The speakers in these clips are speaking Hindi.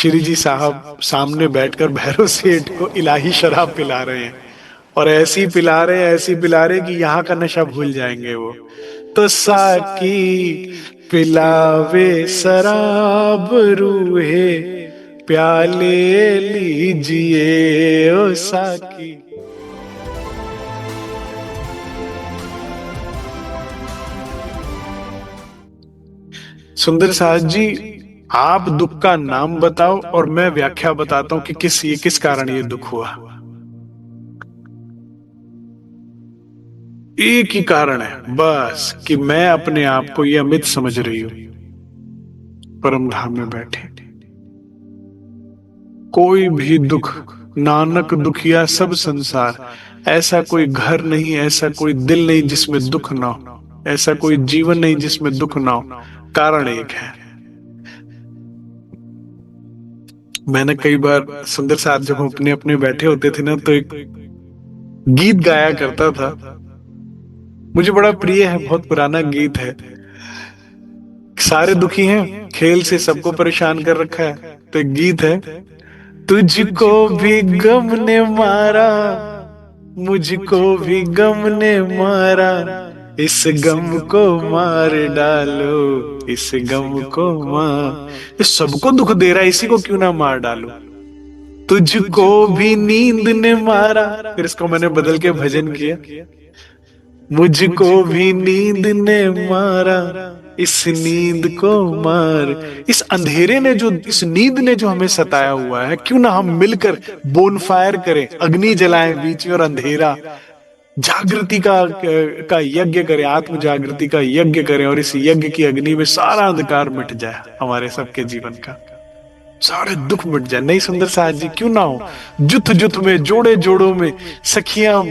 श्री जी साहब सामने बैठकर भैरव सेठ को इलाही शराब पिला रहे हैं, और ऐसी पिला रहे हैं, ऐसी पिला रहे कि यहाँ का नशा भूल जाएंगे वो। तो साकी पिलावे शराब रूहे प्याले लीजिए ओ साकी। सुंदर साहस जी, आप दुख का नाम बताओ और मैं व्याख्या बताता हूं कि किस कारण ये दुख हुआ। एक ही कारण है बस, कि मैं अपने आप को ये अमित समझ रही हूं, परम धाम में बैठे। कोई भी दुख, नानक दुखिया सब संसार, ऐसा कोई घर नहीं, ऐसा कोई दिल नहीं जिसमें दुख ना हो, ऐसा कोई जीवन नहीं जिसमें दुख ना हो। कारण एक है। मैंने कई बार सुंदर साहब जब हम अपने अपने बैठे होते थे ना, तो एक गीत गाया करता था, मुझे बड़ा प्रिय है, बहुत पुराना गीत है। सारे दुखी हैं, खेल से सबको परेशान कर रखा है, तो एक गीत है, तुझको भी गम ने मारा, मुझको भी गम ने मारा, इस गम को मार डालो, इस गम को मार। ये सबको दुख दे रहा है, इसी को क्यों ना मार डालो। तुझको भी नींद ने मारा, फिर इसको मैंने बदल के भजन किया, मुझको भी नींद ने मारा, इस नींद को मार। इस अंधेरे ने जो, इस नींद ने जो हमें सताया हुआ है, क्यों ना हम मिलकर बोनफायर करें, अग्नि जलाएं बीच में, और अंधेरा जागृति का यज्ञ करें, आत्म जागृति का यज्ञ करें, और इस यज्ञ की अग्नि में सारा अंधकार मिट जाए, हमारे सबके जीवन का सारे दुख मिट जाए। नहीं सुंदर साहब जी, क्यों ना हो जुथ जुथ में, जोड़े जोड़ों में सखियां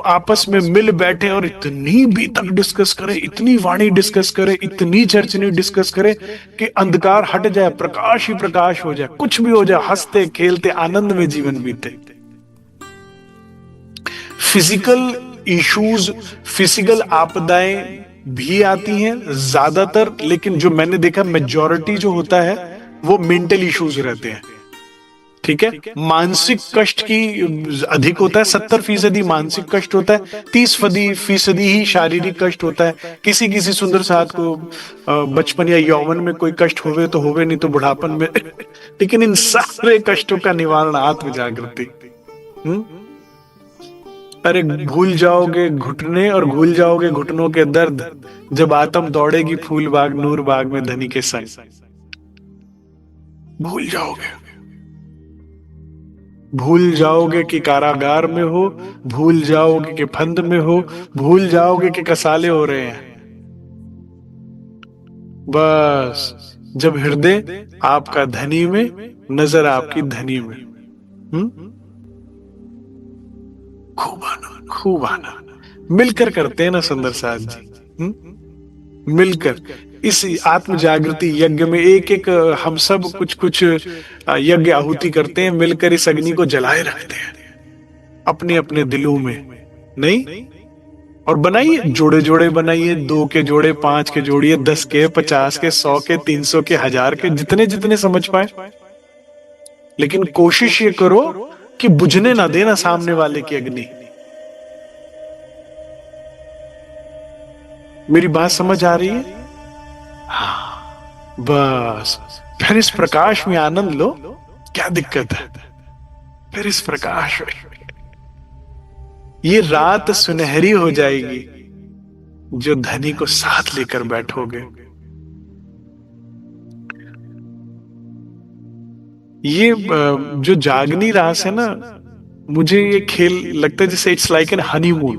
आपस में मिल बैठे और इतनी बीतक डिस्कस करे, इतनी वाणी डिस्कस करे, इतनी चर्चनी डिस्कस करे कि अंधकार हट जाए, प्रकाश ही प्रकाश हो जाए, कुछ भी हो जाए, हंसते खेलते आनंद में जीवन बीते। फिजिकल इश्यूज, फिजिकल आपदाएं भी आती हैं ज्यादातर, लेकिन जो मैंने देखा मेजॉरिटी जो होता है वो मेंटल इश्यूज रहते हैं। ठीक है, मानसिक कष्ट की अधिक होता है, 70% मानसिक कष्ट होता है, 30% ही शारीरिक कष्ट होता है। किसी किसी सुंदर साथ को बचपन या यौवन में कोई कष्ट होवे तो होवे, नहीं तो बुढ़ापन में लेकिन इन सारे कष्टों का निवारण आत्म जागृति। अरे भूल जाओगे घुटने और भूल जाओगे घुटनों के दर्द, जब आत्म दौड़ेगी फूल बाग नूर बाग में धनी के संग। भूल जाओगे, भूल जाओगे कि कारागार में हो, भूल जाओगे कि फंद में हो, भूल जाओगे कि कसाले हो रहे हैं। बस जब हृदय आपका धनी में, नजर आपकी धनी में। खूब आना, खूब आना, मिलकर करते हैं ना सुंदर साहब जी। मिलकर इस आत्म जागृति यज्ञ में एक एक हम सब कुछ कुछ यज्ञ आहुति करते हैं, मिलकर इस अग्नि को जलाए रखते हैं अपने अपने दिलों में। नहीं, और बनाइए, जोड़े जोड़े बनाइए, 2 के जोड़े, 5 के जोड़िए, 10 के, 50 के, 100 के, 300 के, 1000 के, जितने जितने समझ पाए। लेकिन कोशिश ये करो कि बुझने ना देना सामने वाले की अग्नि। मेरी बात समझ आ रही है? हाँ, बस फिर इस प्रकाश में आनंद लो, क्या दिक्कत है? फिर इस प्रकाश में ये रात सुनहरी हो जाएगी जो धनी को साथ लेकर बैठोगे। ये जो जागनी रास है ना, मुझे ये खेल लगता है जैसे इट्स लाइक एन हनीमून।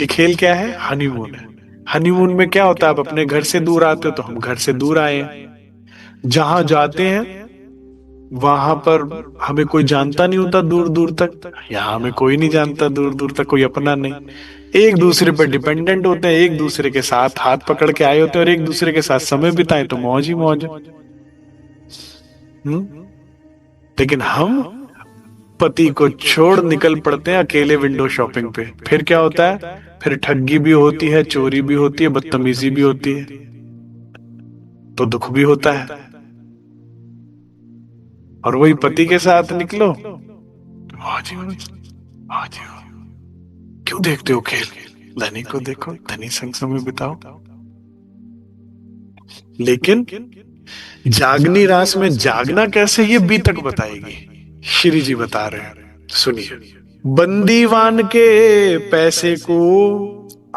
ये खेल क्या है? हनीमून है। हनीमून में क्या होता है, आप अपने घर से दूर आते हो, तो हम घर से दूर आए हैं। जहां जाते हैं वहां पर हमें कोई जानता नहीं होता दूर दूर तक, यहाँ हमें कोई नहीं जानता दूर दूर तक, कोई अपना नहीं। एक दूसरे पर डिपेंडेंट होते हैं, एक दूसरे के साथ हाथ पकड़ के आए होते हैं, और एक दूसरे के साथ समय बिताए तो मौज ही मौज। लेकिन हम पति को छोड़ निकल पड़ते हैं अकेले विंडो शॉपिंग पे। फिर क्या होता है? फिर ठगी भी होती है, चोरी भी होती है, बदतमीजी भी होती है, तो दुख भी होता है। और वही पति के साथ निकलो, हाँ जी हाँ जी, क्यों देखते हो खेल, धनी को देखो, धनी संग समय बिताओ। लेकिन जागनी रास में जागना कैसे, ये बीतक बताएगी। श्री जी बता रहे हैं, सुनिए। बंदीवान के पैसे को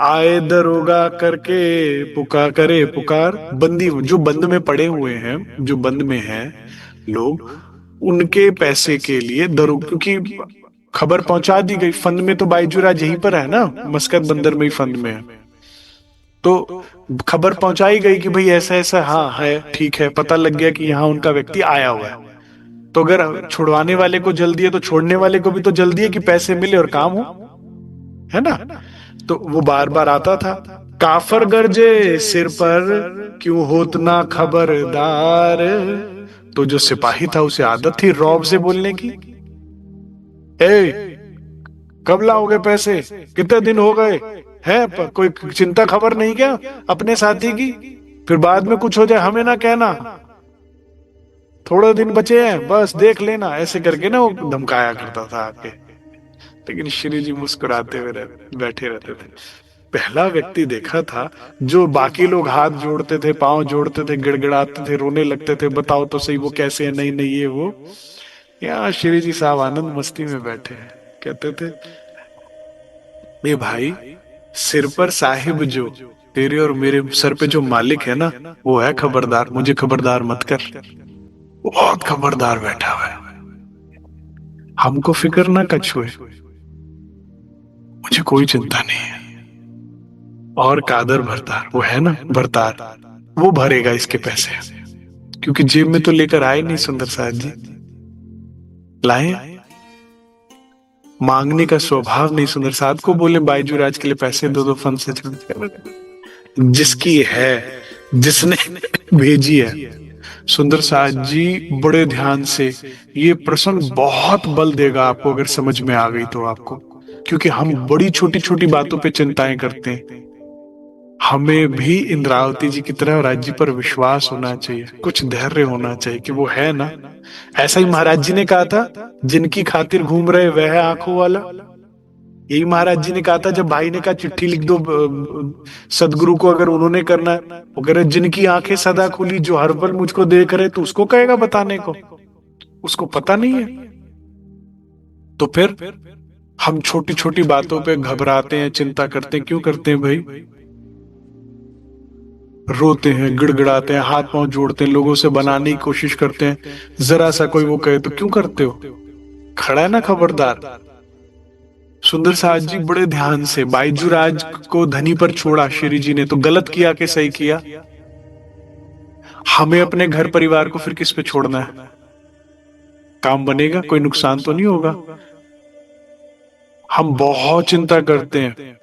आए दरोगा करके पुकार करे पुकार। बंदी जो बंद में पड़े हुए हैं, जो बंद में हैं लोग, उनके पैसे के लिए दरोगा, क्योंकि खबर पहुंचा दी गई। फंद में तो बायजूराज यहीं पर है ना, मस्कत बंदर में ही फंद में है। तो खबर पहुंचाई गई कि भाई ऐसा ऐसा, हाँ है, ठीक है, पता लग गया कि यहाँ उनका व्यक्ति आया हुआ है। तो अगर छुड़वाने वाले को जल्दी है तो छोड़ने वाले को भी तो जल्दी है कि पैसे मिले और काम हो, है ना। तो वो बार बार आता था। काफर गरजे सिर पर क्यों होत ना खबरदार। तो जो सिपाही था उसे आदत थी रौब से बोलने की, ए कब लाओगे पैसे, कितने दिन हो गए है, पर कोई चिंता खबर नहीं क्या अपने साथी की, फिर बाद में कुछ हो जाए हमें ना कहना, थोड़े दिन बचे हैं बस देख लेना, ऐसे करके ना वो धमकाया करता था आके। लेकिन श्री जी मुस्कुराते हुए बैठे रहते थे। पहला व्यक्ति देखा था जो बाकी लोग हाथ जोड़ते थे, पांव जोड़ते थे, गिड़गिड़ाते थे, रोने लगते थे, बताओ तो सही वो कैसे है, नहीं नहीं ये वो। यहाँ श्री जी साहब आनंद मस्ती में बैठे हैं, कहते थे ये भाई, सिर पर साहिब जो तेरे और मेरे सर पे जो मालिक है ना, वो है खबरदार, मुझे खबरदार मत कर। बहुत खबरदार बैठा हुआ है, हमको फिक्र ना कछुए, मुझे कोई चिंता नहीं है। और कादर भरतार, वो है ना भरतार, वो भरेगा इसके पैसे, क्योंकि जेब में तो लेकर आए नहीं सुंदर साहब जी, लाए मांगने का स्वभाव नहीं सुंदर साहब को, बोले बायजूराज के लिए पैसे दो दो फंड से, जिसकी है, जिसने भेजी है। सुंदर साहब जी बड़े ध्यान से, ये प्रसंग बहुत बल देगा आपको अगर समझ में आ गई तो आपको, क्योंकि हम बड़ी छोटी छोटी बातों पे चिंताएं करते हैं। हमें भी इंद्रावती जी की तरह राज्य पर विश्वास होना चाहिए, कुछ धैर्य होना चाहिए कि वो है ना। ऐसा ही महाराज जी ने कहा था, जिनकी खातिर घूम रहे वह है आंखों वाला। यही महाराज जी ने कहा था जब भाई ने कहा चिट्ठी लिख दो सदगुरु को, अगर उन्होंने करना है, अगर जिनकी आंखें सदा खुली जो हर पल मुझको देख रहे, तो उसको कहेगा बताने को, उसको पता नहीं है। तो फिर हम छोटी छोटी बातों पे घबराते हैं, चिंता करते हैं, क्यों करते हैं भाई? रोते हैं, गिड़गिड़ाते हैं, हाथ पांव जोड़ते हैं, लोगों से बनाने की कोशिश करते हैं, जरा सा कोई वो कहे तो क्यों करते हो? खड़ा है ना खबरदार। सुंदर साहब जी बड़े ध्यान से, बायजूराज को धनी पर छोड़ा श्री जी ने, तो गलत किया कि सही किया? हमें अपने घर परिवार को फिर किस पे छोड़ना है? काम बनेगा, कोई नुकसान तो नहीं होगा। हम बहुत चिंता करते हैं,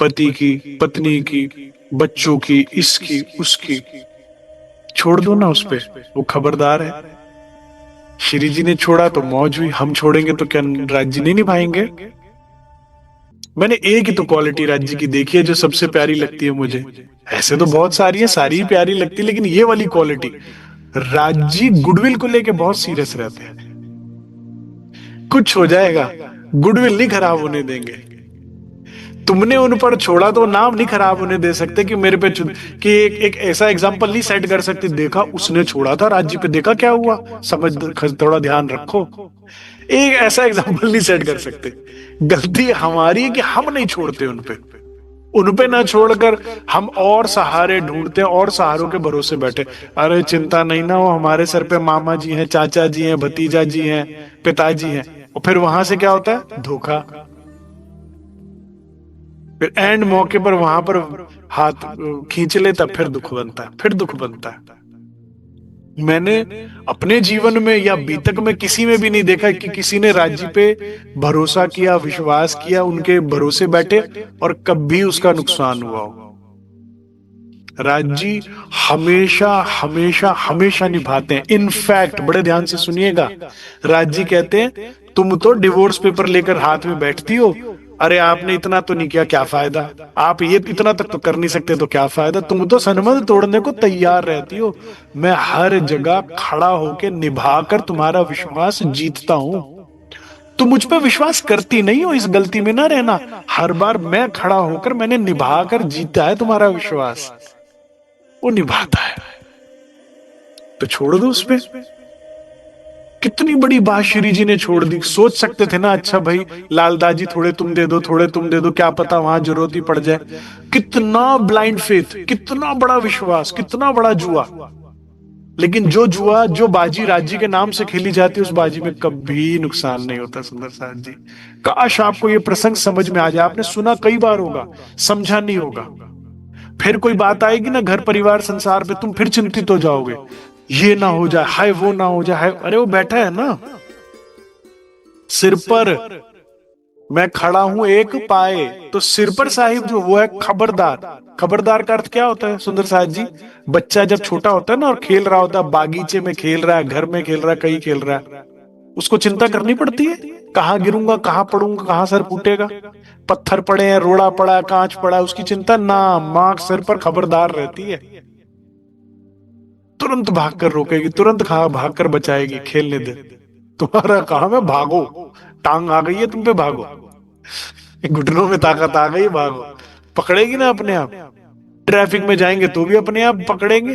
पति की, पत्नी की, बच्चों की, इसकी उसकी, छोड़ दो ना उस पे, वो खबरदार है। श्री जी ने छोड़ा तो मौज हुई, हम छोड़ेंगे तो क्या राज्य नहीं निभाएंगे? मैंने एक ही तो क्वालिटी राज्य की देखी है जो सबसे प्यारी लगती है मुझे, ऐसे तो बहुत सारी है, सारी प्यारी लगती है, लेकिन ये वाली क्वालिटी, राज्य गुडविल को लेके बहुत सीरियस रहते हैं। कुछ हो जाएगा, गुडविल नहीं खराब होने देंगे। तुमने उन पर छोड़ा तो नाम नहीं खराब होने दे सकते कि मेरे पे कि एक ऐसा एग्जांपल नहीं सेट कर सकते, देखा उसने छोड़ा था राज्य पे, देखा क्या हुआ, समझ, थोड़ा ध्यान रखो। एक ऐसा एग्जांपल नहीं सेट कर सकते। गलती हमारी है कि हम नहीं छोड़ते उन पे ना छोड़कर हम और सहारे ढूंढते हैं, और सहारों के भरोसे बैठे। अरे चिंता नहीं ना, वो हमारे सर पे मामा जी हैं, चाचा जी हैं, भतीजा जी हैं, पिताजी हैं। और फिर वहां से क्या होता है? धोखा। फिर एंड मौके पर वहां पर हाथ खींच ले, तब फिर दुख बनता है, फिर दुख बनता है। मैंने अपने जीवन में या बीतक में किसी में भी नहीं देखा कि किसी ने राज्य पे भरोसा किया, विश्वास किया, उनके भरोसे बैठे और कभी उसका नुकसान हुआ हो। राज्य हमेशा हमेशा हमेशा निभाते हैं। इनफैक्ट बड़े ध्यान से सुनिएगा, राज्य कहते हैं तुम तो डिवोर्स पेपर लेकर हाथ में बैठती हो, अरे आपने इतना तो नहीं किया, क्या फायदा, आप ये इतना तक तो कर नहीं सकते तो क्या फायदा, तुम तो सनमत तोड़ने को तैयार रहती हो। मैं हर जगह खड़ा होके निभाकर तुम्हारा विश्वास जीतता हूं। तुम मुझ पर विश्वास करती नहीं हो, इस गलती में ना रहना। हर बार मैं खड़ा होकर मैंने निभाकर जीता है तुम्हारा विश्वास। वो निभाता है तो छोड़ दो उस पे। कितनी बड़ी बात श्री जी ने छोड़ दी। सोच सकते थे ना, अच्छा भाई लालदाजी थोड़े तुम दे दो, थोड़े तुम दे दो, क्या पता वहां जरूरत ही पड़ जाए। कितना ब्लाइंड फेथ, कितना बड़ा विश्वास, कितना बड़ा जुआ। लेकिन जो जुआ, जो बाजी राज्य के नाम से खेली जाती है, उस बाजी में कभी नुकसान नहीं होता। सुंदर साथ जी, काश आपको ये प्रसंग समझ में आ जाए। आपने सुना कई बार होगा, समझा नहीं होगा। फिर कोई बात आएगी ना घर परिवार संसार पे, तुम फिर चिंतित हो जाओगे, ये ना हो जाए, हाय वो ना हो जाए, हाय। अरे वो बैठा है ना सिर पर, मैं खड़ा हूं एक पाए, तो सिर पर साहिब जो वो है खबरदार। खबरदार का अर्थ क्या होता है सुंदर साहब जी? बच्चा जब छोटा होता है ना और खेल रहा होता है, बागीचे में खेल रहा है, घर में खेल रहा है, कहीं खेल रहा है, उसको चिंता करनी पड़ती है, कहाँ गिरूंगा, कहाँ पड़ूंगा, कहाँ सर फूटेगा, पत्थर पड़े हैं, रोड़ा पड़ा है, कांच पड़ा है, उसकी चिंता ना। मां सिर पर खबरदार रहती है, तुरंत भागकर रोकेगी, तुरंत खा भागकर बचाएगी, खेलने दे। तुम्हारा काम है भागो, टांग आ गई है तुम पे, भागो, घुटनों में ताकत आ गई, भागो। पकड़ेगी ना अपने आप। ट्रैफिक में जाएंगे तो भी अपने आप पकड़ेंगे।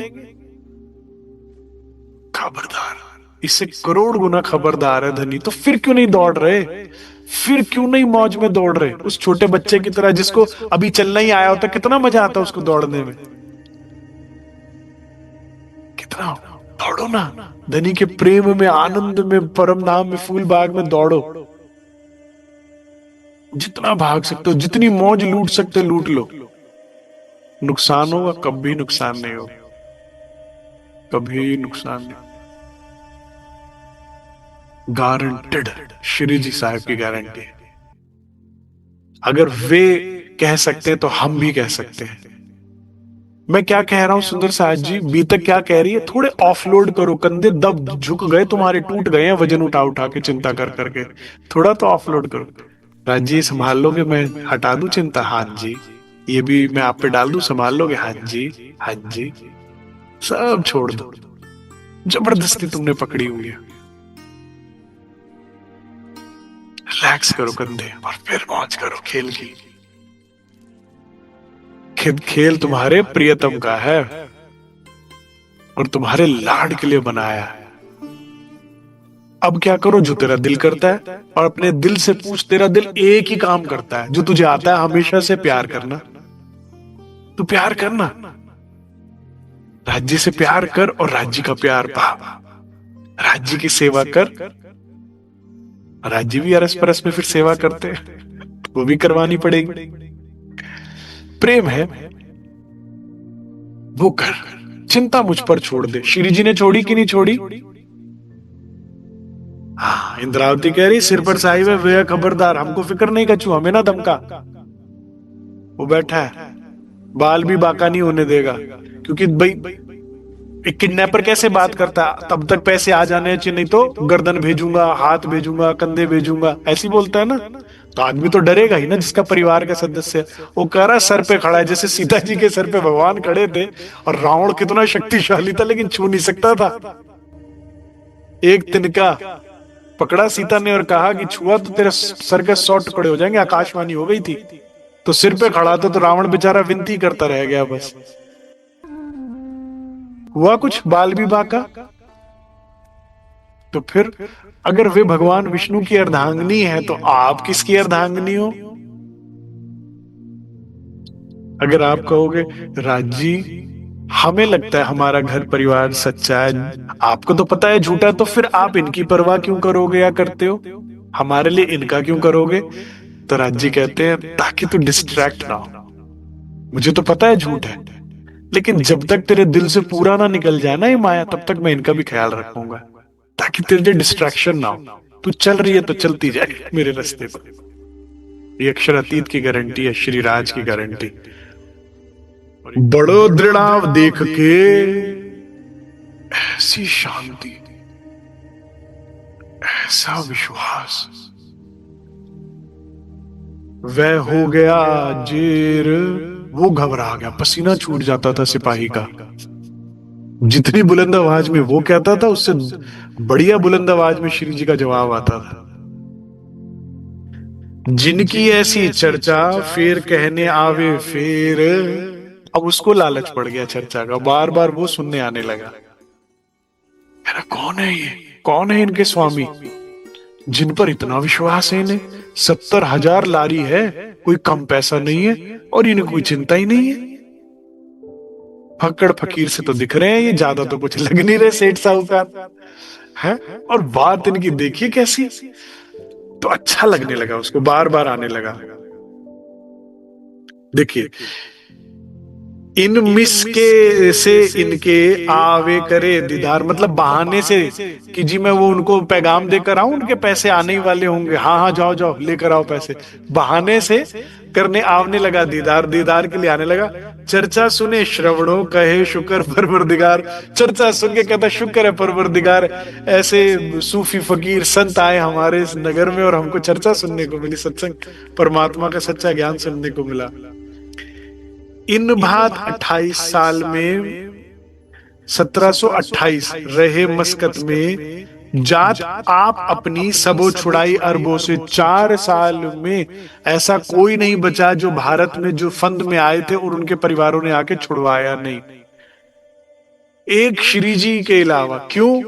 खबरदार, इससे करोड़ गुना खबरदार है धनी। तो फिर क्यों नहीं दौड़ रहे, फिर क्यों नहीं मौज में दौड़ रहे, उस छोटे बच्चे की तरह जिसको अभी चलना ही आया होता, कितना मजा आता उसको दौड़ने में, कितना। दौड़ो ना, धनी के प्रेम में, आनंद में, परम नाम में, फूल बाग में दौड़ो। जितना भाग सकते हो, जितनी मौज लूट सकते हो लूट लो। नुकसान होगा, कभी नुकसान नहीं होगा, कभी नुकसान नहीं। गारंटेड, श्री जी साहब की गारंटी है। अगर वे कह सकते हैं तो हम भी कह सकते हैं। मैं क्या कह रहा हूं सुंदर साहब जी, बीतक क्या कह रही है, थोड़े ऑफलोड करो, कंधे दब झुक गए तुम्हारे, टूट गए हैं वजन उठा उठा के, चिंता कर करके, थोड़ा तो ऑफलोड करो। राजी संभाल लोगे, मैं हटा दूं चिंता? हाँ जी। ये भी मैं आप पे डाल दूं, संभाल लोगे? हाँ जी, हाँ जी। सब छोड़ दो, जबरदस्ती तुमने पकड़ी हुई है। रिलैक्स करो कंधे और फिर मौज करो खेल की। खेल तुम्हारे प्रियतम का है और तुम्हारे लाड के लिए बनाया है। अब क्या करो जो तेरा दिल करता है, और अपने दिल से पूछ, तेरा दिल एक ही काम करता है जो तुझे आता है, हमेशा से प्यार करना। तू प्यार करना, राज्य से प्यार कर और राज्य का प्यार पा, राज्य की सेवा कर। राज्य भी अरस परस में फिर सेवा करते हैं, वो भी करवानी पड़ेगी। प्रेम है वो कर, चिंता मुझ पर छोड़ दे। श्री जी ने छोड़ी कि नहीं छोड़ी? हाँ, इंद्रावती कह रही सिर पर साहिब है वे खबरदार, हमको फिक्र नहीं कछू, हमें ना धमका। वो बैठा है, बाल भी बाका नहीं होने देगा, क्योंकि भाई एक किडनैपर कैसे बात करता है, तब तक पैसे आ जाने चाहिए, नहीं तो गर्दन भेजूंगा, हाथ भेजूंगा, कंधे भेजूंगा, ऐसी बोलता है ना। तो आदमी तो डरेगा ही ना जिसका परिवार का सदस्य है। वो कह रहा है सर पे खड़ा है, जैसे सीता जी के सर पे भगवान खड़े थे, और रावण कितना शक्तिशाली था लेकिन छू नहीं सकता था। एक तिनका पकड़ा सीता ने और कहा कि छुआ तो तेरे सर के 100 टुकड़े हो जाएंगे, आकाशवाणी हो गई थी। तो सिर पे खड़ा था तो रावण बेचारा विनती करता रह गया बस। हुआ कुछ बाल विवाह का? तो फिर अगर वे भगवान विष्णु की अर्धांगिनी है तो आप किसकी अर्धांगिनी हो? अगर आप कहोगे राजी हमें लगता है हमारा घर परिवार सच्चा है, आपको तो पता है झूठा, तो फिर आप इनकी परवाह क्यों करोगे या करते हो, हमारे लिए इनका क्यों करोगे? तो राजी कहते हैं ताकि तू डिस्ट्रैक्ट ना हो। मुझे तो पता है झूठ है, लेकिन जब तक तेरे दिल से पूरा ना निकल जाए ना ये माया, तब तक मैं इनका भी ख्याल रखूंगा, ताकि तेरे लिए डिस्ट्रैक्शन ना हो। तू चल रही है तो चलती जाए मेरे रास्ते पर। ये अक्षर अतीत की गारंटी है, श्री राज की गारंटी। बड़ो दृढ़ाव देख के ऐसी शांति, ऐसा विश्वास, वह हो गया जेर। वो घबरा गया, पसीना छूट जाता था सिपाही का। जितनी बुलंद आवाज में वो कहता था, उससे बढ़िया बुलंद आवाज में श्री जी का जवाब आता था। जिनकी ऐसी चर्चा फिर कहने आवे फिर। अब उसको लालच पड़ गया चर्चा का, बार बार वो सुनने आने लगा। अरे कौन है ये, कौन है इनके स्वामी, जिन पर इतना विश्वास है इन्हें। 70,000 लारी है, कोई कम पैसा नहीं है, और इन्हें कोई चिंता ही नहीं है। फक्कड़ फकीर से तो दिख रहे हैं ये, ज्यादा तो कुछ लग नहीं रहे सेठ साहूकार है। और बात इनकी देखिए कैसी, तो अच्छा लगने लगा उसको, बार बार आने लगा। देखिए, इन मिस के से इनके आवे करे दीदार, मतलब बहाने से कि जी मैं वो उनको पैगाम देकर आऊं, उनके पैसे आने ही वाले होंगे, हाँ हाँ जाओ जाओ लेकर आओ पैसे। बहाने से करने आवने लगा, दीदार दीदार के लिए आने लगा। चर्चा सुने श्रवणों कहे शुक्र परवरदिगार। चर्चा सुन के कहता शुक्र है परवरदिगार, ऐसे सूफी फकीर संत आए हमारे इस नगर में और हमको चर्चा सुनने को मिली, सत्संग परमात्मा का सच्चा ज्ञान सुनने को मिला। इन भात 28 साल में 1728 रहे मस्कत में, जात आप अपनी सबो छुड़ाई अरबों से। 4 साल में ऐसा कोई नहीं बचा जो भारत में जो फंद में आए थे और उनके परिवारों ने आके छुड़वाया नहीं, एक श्री जी के अलावा। क्यों?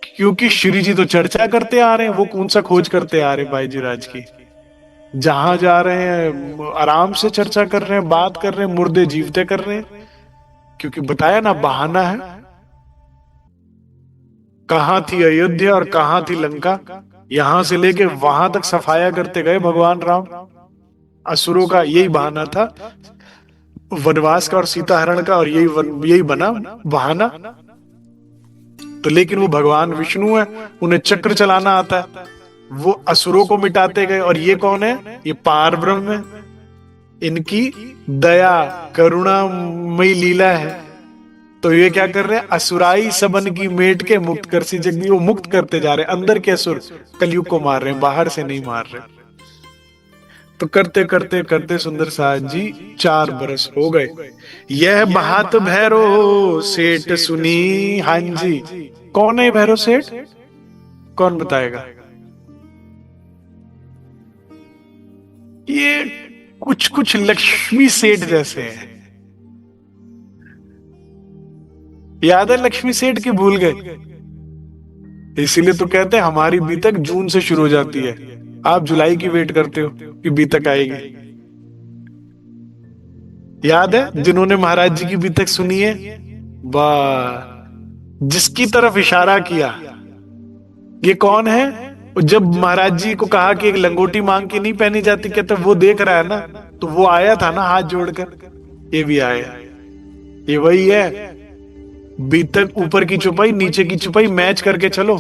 क्योंकि श्री जी तो चर्चा करते आ रहे हैं, वो कौन सा खोज करते आ रहे हैं भाई जी राज की। जहां जा रहे हैं आराम से चर्चा कर रहे हैं, बात कर रहे हैं, मुर्दे जीवते कर रहे हैं। क्योंकि बताया ना, बहाना है। कहां थी अयोध्या और कहां थी लंका, यहां से लेके वहां तक सफाया करते गए भगवान राम। असुरों का यही बहाना था, वनवास का और सीता हरण का, और यही बना बहाना। तो लेकिन वो भगवान विष्णु है, उन्हें चक्र चलाना आता है, वो असुरों को मिटाते गए। और ये कौन है? ये पार ब्रह्म है, इनकी दया करुणामयी लीला है। तो ये क्या कर रहे हैं? असुराई सबन की मेट के मुक्त कर सी जगदी, वो मुक्त करते जा रहे हैं। अंदर के असुर कलयुग को मार रहे हैं, बाहर से नहीं मार रहे। तो करते करते करते सुंदर साहब जी 4 बरस हो गए। यह बात भैरो सेठ सुनी। हाँ जी, कौन है भैरो सेठ? कौन बताएगा? ये कुछ कुछ लक्ष्मी सेठ जैसे हैं। याद है लक्ष्मी सेठ की? भूल गए? इसीलिए तो कहते हैं हमारी बीतक जून से शुरू हो जाती है, आप जुलाई की वेट करते हो कि बीतक आएगी। याद है जिन्होंने महाराज जी की बीतक सुनी है? वाह, जिसकी तरफ इशारा किया, ये कौन है? जब महाराज जी को कहा कि एक लंगोटी मांग के नहीं पहनी जाती, कहते वो देख रहा है ना, तो वो आया था ना हाथ जोड़कर, ये भी आया। ये वही है, बीतक ऊपर की चुपाई नीचे की चुपाई मैच करके चलो।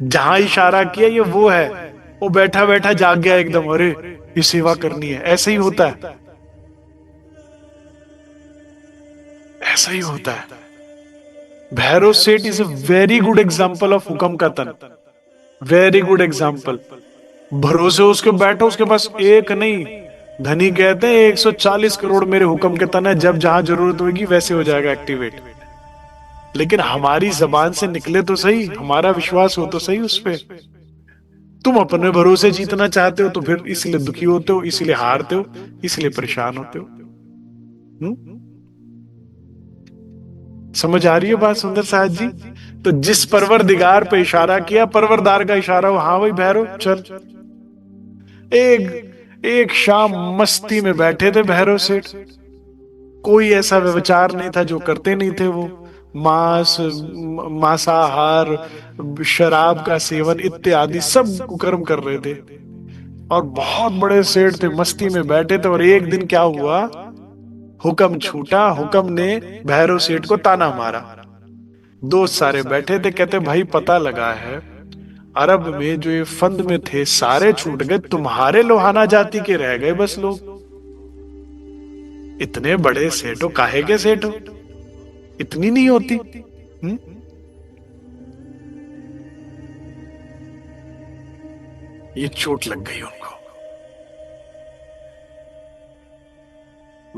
जहां इशारा किया ये वो है। वो बैठा बैठा जाग गया एकदम, अरे ये सेवा करनी है। ऐसा ही होता है, ऐसा ही होता है। भैरव सेठ is a very good example of हुक्म का तन, वेरी गुड एग्जाम्पल। भरोसे उसके बैठो, उसके पास एक नहीं, धनी कहते हैं 140 करोड़ मेरे हुक्म के तन है, जब जहां जरूरत होगी वैसे हो जाएगा एक्टिवेट। लेकिन हमारी जबान से निकले तो सही, हमारा विश्वास हो तो सही उस पे। तुम अपने भरोसे जीतना चाहते हो तो फिर इसलिए दुखी होते हो, इसलिए हारते हो, इसलिए परेशान होते हो। समझ आ रही है बात सुंदर साहब जी? तो जिस परवरदिगार पे इशारा किया, परवरदार का इशारा हो, हाँ भाई भैरव चल। एक एक शाम मस्ती में बैठे थे भैरव सेठ, कोई ऐसा व्यभिचार नहीं था जो करते नहीं थे वो। मांसाहार, शराब का सेवन इत्यादि सब कुकर्म कर रहे थे, और बहुत बड़े सेठ थे, मस्ती में बैठे थे। और एक दिन क्या हुआ, हुक्म छूटा, हुक्म ने भैरव सेठ को ताना मारा। दोस्त सारे बैठे थे, कहते भाई पता लगा है अरब में जो ये फंद में थे सारे छूट गए, तुम्हारे लोहाना जाति के रह गए बस लोग। इतने बड़े सेठ हो, काहे के सेठ हो? इतनी नहीं होती। ये चोट लग गई उनको।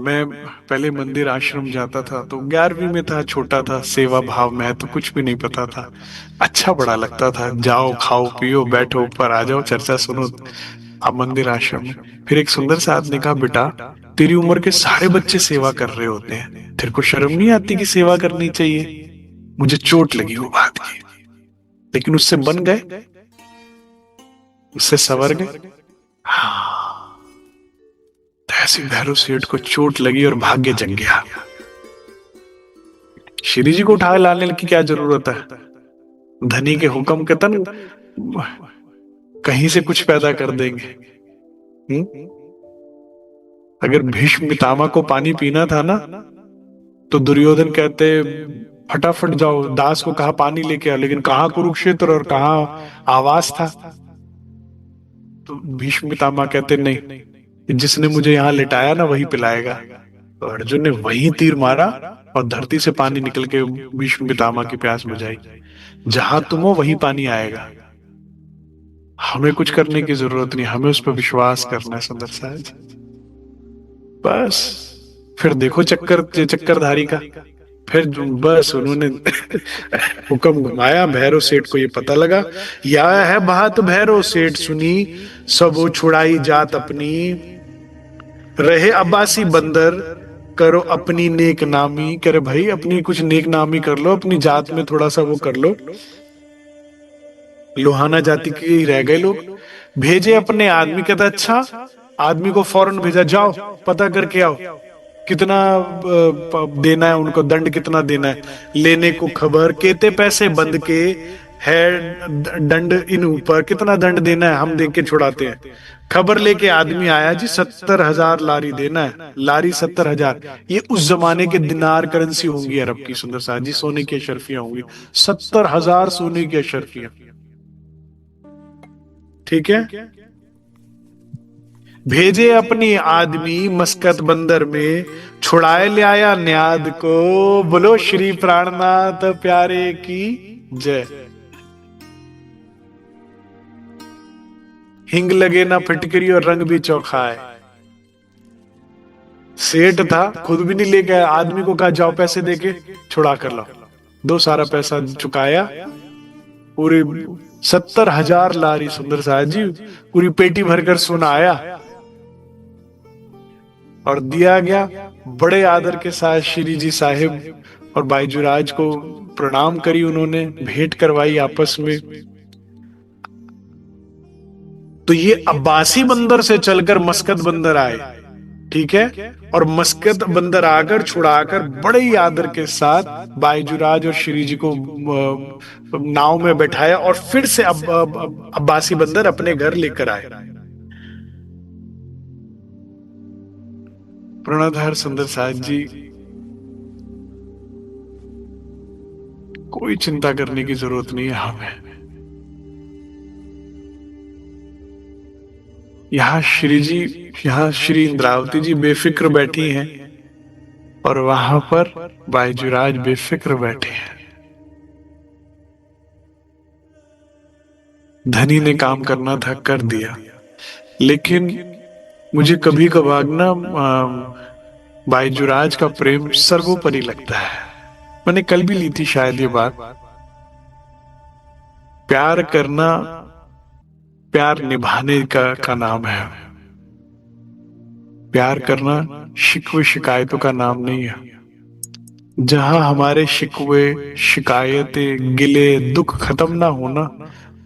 मैं पहले मंदिर आश्रम जाता था, तो 11वीं में था, छोटा था, सेवा भाव में है तो कुछ भी नहीं पता था। अच्छा बड़ा लगता था, जाओ खाओ पियो बैठो ऊपर आ जाओ चर्चा सुनो। अब मंदिर आश्रम में फिर एक सुंदर सा आदमी ने कहा, बेटा तेरी उम्र के सारे बच्चे सेवा कर रहे होते हैं, तेरे को शर्म नहीं आती कि सेवा करनी चाहिए? मुझे चोट लगी वो बात की, लेकिन उससे बन गए, उससे संवर गए। हाँ, ऐसे भैरव सेठ को चोट लगी और भाग्य जग गया। श्री जी को उठा लाने की क्या जरूरत है? धनी के हुक्म के तन कहीं से कुछ पैदा कर देंगे। अगर भीष्म पितामह को पानी पीना था ना, तो दुर्योधन कहते फटाफट जाओ, दास को कहा पानी लेके आ, लेकिन कहाँ कुरुक्षेत्र और कहाँ आवास था। तो भीष्म पितामह कहते नहीं, जिसने मुझे यहाँ लिटाया ना वही पिलाएगा। तो अर्जुन ने वही तीर मारा और धरती से पानी निकल के भीष्म पितामह की प्यास बुझाई। जहां तुम हो वही पानी आएगा, हमें कुछ करने की जरूरत नहीं, हमें उस पर विश्वास करना है सुंदर साहब। बस फिर देखो चक्करधारी का। फिर बस उन्होंने हुक्म घुमाया, भैरव सेठ को ये पता लगा, या है बात भैरव सेठ सुनी, सब छुड़ाई जात अपनी, रहे अब्बासी बंदर करो अपनी नेक नामी। करे भाई अपनी कुछ नेक नामी कर लो, अपनी जात में थोड़ा सा वो कर लो, लोहाना जाति के ही रह गए लोग। भेजे अपने आदमी, कहता अच्छा, आदमी को फौरन भेजा, जाओ पता करके आओ कितना देना है उनको, दंड कितना देना है। लेने को खबर केते पैसे बंद के है दंड इन ऊपर, कितना दंड देना है हम दे के छुड़ाते हैं। खबर लेके आदमी आया जी, 70,000 लारी देना है। लारी 70,000, ये उस जमाने के दिनार करेंसी होंगी अरब की सुंदर साहब जी, सोने की अशरफियां होंगी। 70,000 सोने की अशरफियां, ठीक है। भेजे अपनी आदमी मस्कत बंदर में, छुड़ाए ले आया न्याद को। बोलो श्री प्राणनाथ प्यारे की जय। हिंग लगे ना फिटकरी और रंग भी चौखा है। सेठ था, खुद भी नहीं लेके आया, आदमी को कहा जाओ पैसे देके छुड़ा कर लाओ। दो सारा पैसा चुकाया, पूरी 70,000 लारी सुंदर साहब जी, पूरी पेटी भरकर सोना आया और दिया गया। बड़े आदर के साथ श्री जी साहिब और बाईजुराज को प्रणाम करी उन्होंने, भेंट करवाई आपस में। तो ये अब्बासी बंदर से चलकर मस्कत बंदर आए, ठीक है। और मस्कत बंदर आकर छुड़ाकर बड़े ही आदर के साथ बाईजुराज और श्री जी को नाव में बैठाया और फिर से अब्बासी बंदर अपने घर लेकर आए। प्रणधार सुंदर साहब जी, कोई चिंता करने की जरूरत नहीं है हमें। यहाँ श्री जी, यहाँ श्री इंद्रावती जी बेफिक्र बैठी हैं और वहां पर बाईजुराज बेफिक्र बैठे हैं। धनी ने काम करना था कर दिया, लेकिन मुझे कभी कभार ना बाईजुराज का प्रेम सर्वोपरि लगता है। मैंने कल भी ली थी शायद ये बात। प्यार करना, प्यार निभाने का नाम है। प्यार करना शिकवे शिकायतों का नाम नहीं है। जहां हमारे शिकवे शिकायतें गिले दुख खत्म ना होना,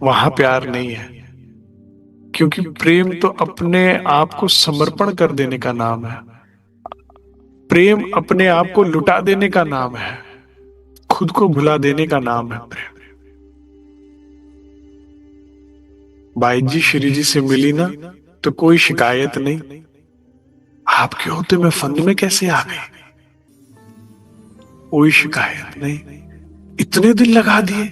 वहां प्यार नहीं है। क्योंकि प्रेम तो अपने आप को समर्पण कर देने का नाम है। प्रेम अपने आप को लुटा देने का नाम है, खुद को भुला देने का नाम है प्रेम। बाई जी श्री जी से मिली ना तो कोई शिकायत नहीं, आपके होते मैं फंद में कैसे आ गई, कोई शिकायत नहीं, इतने दिन लगा दिए।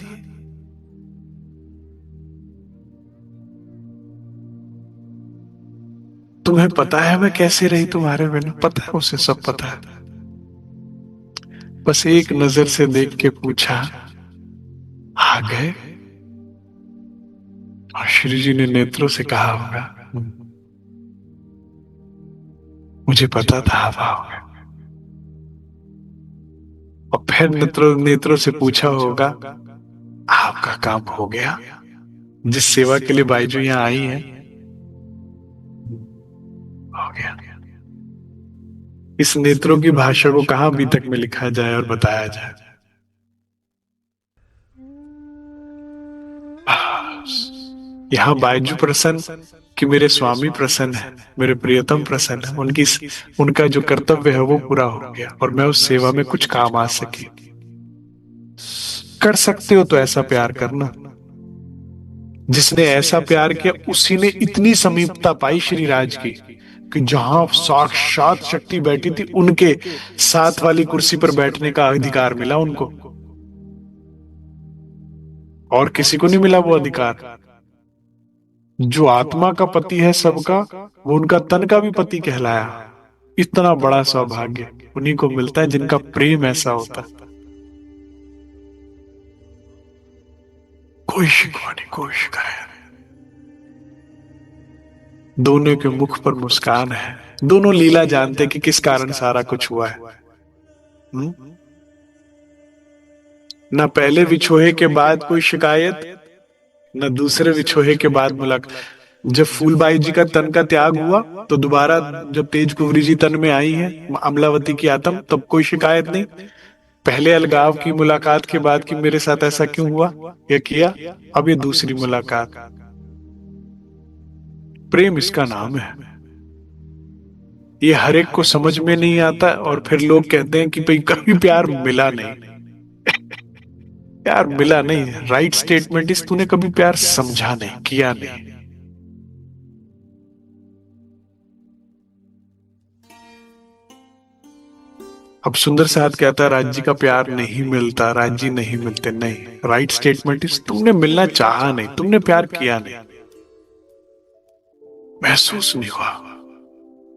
तुम्हें पता है मैं कैसे रही तुम्हारे बिना, पता है उसे, सब पता है। बस एक नजर से देख के पूछा, आ गए। और श्री जी ने नेत्रों से कहा होगा, मुझे पता था आप आओगे। और फिर नेत्रों नेत्रों से पूछा होगा, आपका काम हो गया? जिस सेवा के लिए बाईजू यहाँ आई है, हो गया। इस नेत्रों की भाषा को कहाँ अभी तक में लिखा जाए और बताया जाए। यहाँ बायजू प्रसन्न कि मेरे स्वामी प्रसन्न है, मेरे प्रियतम प्रसन्न है, उनका जो कर्तव्य है वो पूरा हो गया और मैं उस सेवा में कुछ काम आ सकी। कर सकते हो तो ऐसा प्यार करना। जिसने ऐसा प्यार किया उसी ने इतनी समीपता पाई श्री राज की कि जहां साक्षात शक्ति बैठी थी उनके साथ वाली कुर्सी पर बैठने का अधिकार मिला उनको, और किसी को नहीं मिला वो अधिकार। जो आत्मा का पति है सबका, वो उनका तन का भी पति कहलाया। इतना बड़ा सौभाग्य उन्हीं को मिलता है जिनका प्रेम ऐसा होता है। कोई शिकवा नहीं, कोई शिकायत नहीं। दोनों के मुख पर मुस्कान है, दोनों लीला जानते कि किस कारण सारा कुछ हुआ है। ना पहले विछोहे के बाद कोई शिकायत, न दूसरे विछोहे के बाद मुलाकात। जब फूलबाई जी का तन का त्याग हुआ तो दोबारा जब तेज कुंवरी जी तन में आई है अमलावती की आत्म, तब कोई शिकायत नहीं। पहले अलगाव की मुलाकात के बाद कि मेरे साथ ऐसा क्यों हुआ या किया, अब ये दूसरी मुलाकात। प्रेम इसका नाम है। ये हर एक को समझ में नहीं आता और फिर लोग कहते हैं कि भाई कभी प्यार मिला नहीं। प्यार मिला नहीं, राइट स्टेटमेंट इस, तूने कभी प्यार समझा नहीं, किया नहीं। अब सुंदर साथ कहता है राज्य का प्यार नहीं मिलता, राज्य नहीं मिलते। नहीं, राइट स्टेटमेंट इस, तुमने मिलना चाहा नहीं, तुमने प्यार किया नहीं, महसूस नहीं हुआ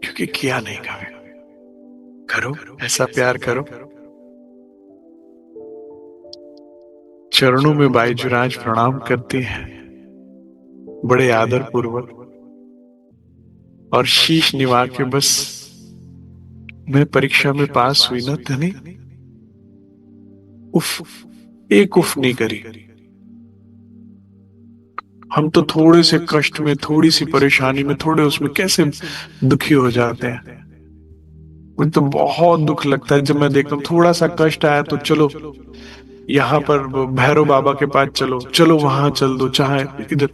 क्योंकि किया नहीं। करो ऐसा प्यार करो। चरणों में बाईजूराज प्रणाम करती हैं बड़े आदर पूर्वक और शीश निभा के, बस मैं परीक्षा में पास हुई ना धनी, उफ, एक उफ नहीं करी। हम तो थोड़े से कष्ट में, थोड़ी सी परेशानी में, थोड़े उसमें कैसे दुखी हो जाते हैं। मुझे तो बहुत दुख लगता है जब मैं देखता हूँ थोड़ा सा कष्ट आया तो चलो यहाँ पर भैरव बाबा के पास चलो, चलो वहां चल दो, चाहे इधर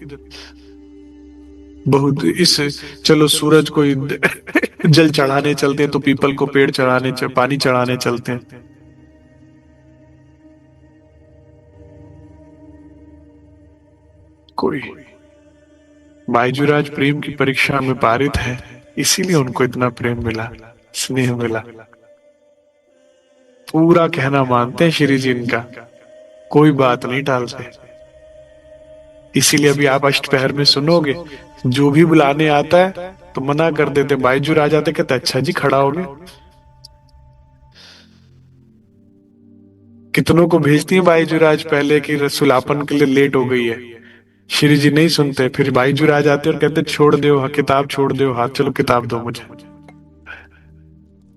बहुत इस, चलो सूरज को जल चढ़ाने चलते हैं तो पीपल को पेड़ चढ़ाने, पानी चढ़ाने चलते हैं। कोई बाईजूराज प्रेम की परीक्षा में पारित है, इसीलिए उनको इतना प्रेम मिला, स्नेह मिला। पूरा कहना मानते हैं श्री जी इनका, कोई बात नहीं टालते। इसीलिए अभी आप अष्टपहर में सुनोगे, जो भी बुलाने आता है तो मना कर देते, बाईजूर आ जाते, कहते अच्छा जी खड़ा हो गए। कितनों को भेजती है बाईजूराज पहले कि रसुलापन के लिए लेट हो गई है, श्री जी नहीं सुनते, फिर बाईजूर आ जाते और कहते छोड़ दो किताब, छोड़ दो हाथ, चलो किताब दो मुझे।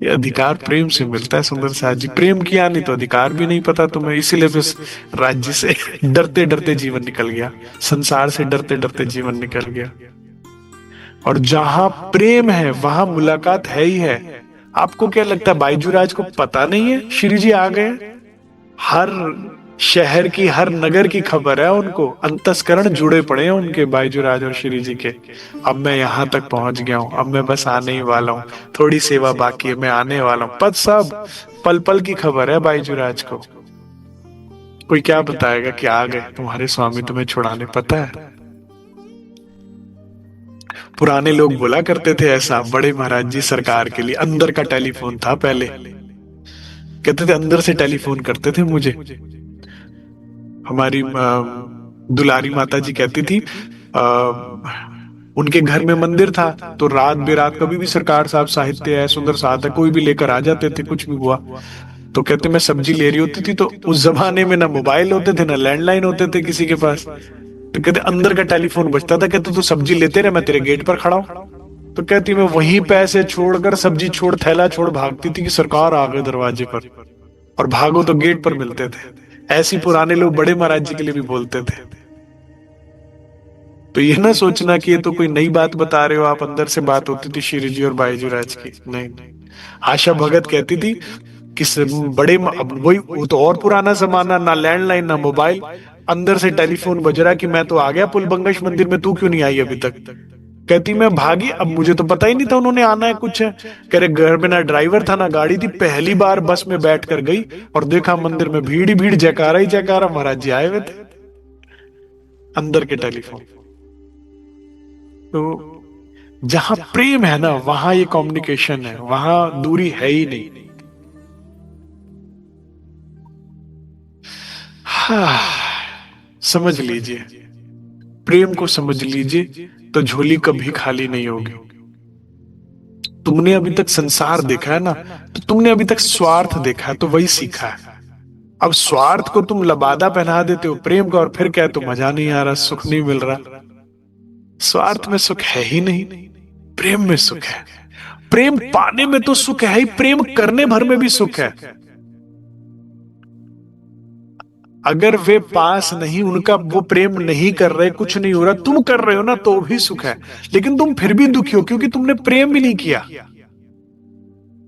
ये अधिकार प्रेम से मिलता है सुंदर साथ जी। प्रेम किया नहीं तो अधिकार भी नहीं पता तुम्हें, इसीलिए बस राज्य से डरते डरते जीवन निकल गया, संसार से डरते डरते जीवन निकल गया। और जहां प्रेम है वहां मुलाकात है ही है। आपको क्या लगता है बाईजूराज को पता नहीं है श्री जी आ गए? हर शहर की, हर नगर की खबर है उनको, अंतस्करण जुड़े पड़े हैं उनके बाईजूराज और श्री जी के। अब मैं यहां तक पहुंच गया हूं, अब मैं बस आने ही वाला हूं, थोड़ी सेवा बाकी है, मैं आने वाला हूं। पद सब पल पल की खबर है बाईजूराज को। कोई क्या बताएगा कि आ गए तुम्हारे स्वामी तुम्हें छुड़ाने, पता है। पुराने लोग बोला करते थे ऐसा, बड़े महाराज जी सरकार के लिए अंदर का टेलीफोन था पहले, कहते थे अंदर से टेलीफोन करते थे मुझे। हमारी दुलारी माता जी कहती थी उनके घर में मंदिर था तो रात बेरात कभी भी सरकार साहब साहित्य है, सुंदर साथ है, कोई भी लेकर आ जाते थे, कुछ भी हुआ तो कहते मैं सब्जी ले रही होती थी, तो उस जमाने में ना मोबाइल होते थे ना लैंडलाइन होते थे किसी के पास, तो कहते अंदर का टेलीफोन बजता था, कहते तू सब्जी लेते रहे, मैं तेरे गेट पर खड़ा हूं। तो कहती मैं वहीं पैसे छोड़कर, सब्जी छोड़, थैला छोड़ भागती थी कि सरकार आ गए दरवाजे पर, और भागो तो गेट पर मिलते थे। ऐसी पुराने लोग बड़े महाराज जी के लिए भी बोलते थे। तो ये ना सोचना कि ये तो कोई नई बात बता रहे हो आप, अंदर से बात होती थी श्री जी और बाईजू राज की। नहीं नहीं, आशा भगत कहती थी कि अब वो तो और पुराना जमाना, ना लैंडलाइन ना मोबाइल, अंदर से टेलीफोन बज रहा कि मैं तो आ गया पुलबंगश मंदिर में, तू क्यों नहीं आई अभी तक। कहती मैं भागी, अब मुझे तो पता ही नहीं था उन्होंने आना है कुछ है। कह रहे घर में ना ड्राइवर था ना गाड़ी थी, पहली बार बस में बैठ कर गई और देखा मंदिर में भीड़ ही भीड़, जयकारा ही जयकारा, महाराज जी आए हुए थे। अंदर के टेलीफोन। तो जहां प्रेम है ना वहां ये कम्युनिकेशन है, वहां दूरी है ही नहीं। हाँ, समझ लीजिए, प्रेम को समझ लीजिए तो झोली कभी खाली नहीं होगी। तुमने अभी तक संसार देखा है ना, तो तुमने अभी तक स्वार्थ देखा है, तो वही सीखा है। अब स्वार्थ को तुम लबादा पहना देते हो प्रेम का, और फिर क्या तो मजा नहीं आ रहा, सुख नहीं मिल रहा। स्वार्थ में सुख है ही नहीं, प्रेम में सुख है। प्रेम पाने में तो सुख है ही, प्रेम करने भर में भी सुख है। अगर वे पास नहीं, उनका वो प्रेम नहीं कर रहे, कुछ नहीं हो रहा, तुम कर रहे हो ना, तो भी सुख है। लेकिन तुम फिर भी दुखी हो क्योंकि तुमने प्रेम भी नहीं किया।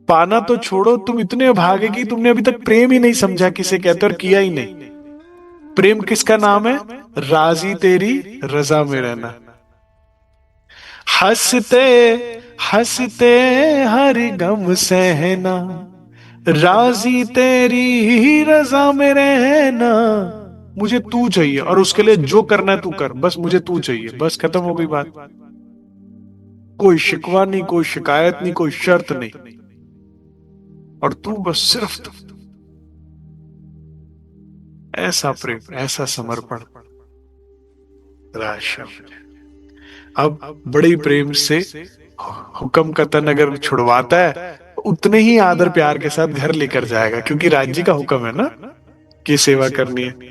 पाना तो छोड़ो, तुम इतने भागे कि तुमने अभी तक प्रेम ही नहीं समझा किसे कहते, और किया ही नहीं। प्रेम किसका नाम है? राजी तेरी रजा में रहना। हंसते हंसते हर गम सहना, राजी तेरी ही रजा में रहना। मुझे तू चाहिए और उसके लिए जो करना है तू कर, बस मुझे तू चाहिए, बस खत्म हो गई बात। कोई शिकवा नहीं, कोई शिकायत नहीं, कोई शर्त नहीं, और तू बस सिर्फ तू। ऐसा प्रेम, ऐसा समर्पण राशा। अब बड़े प्रेम से हुक्म का तन अगर छुड़वाता है, उतने ही आदर प्यार के साथ घर लेकर जाएगा, क्योंकि राज्य का हुक्म है ना कि सेवा करनी है।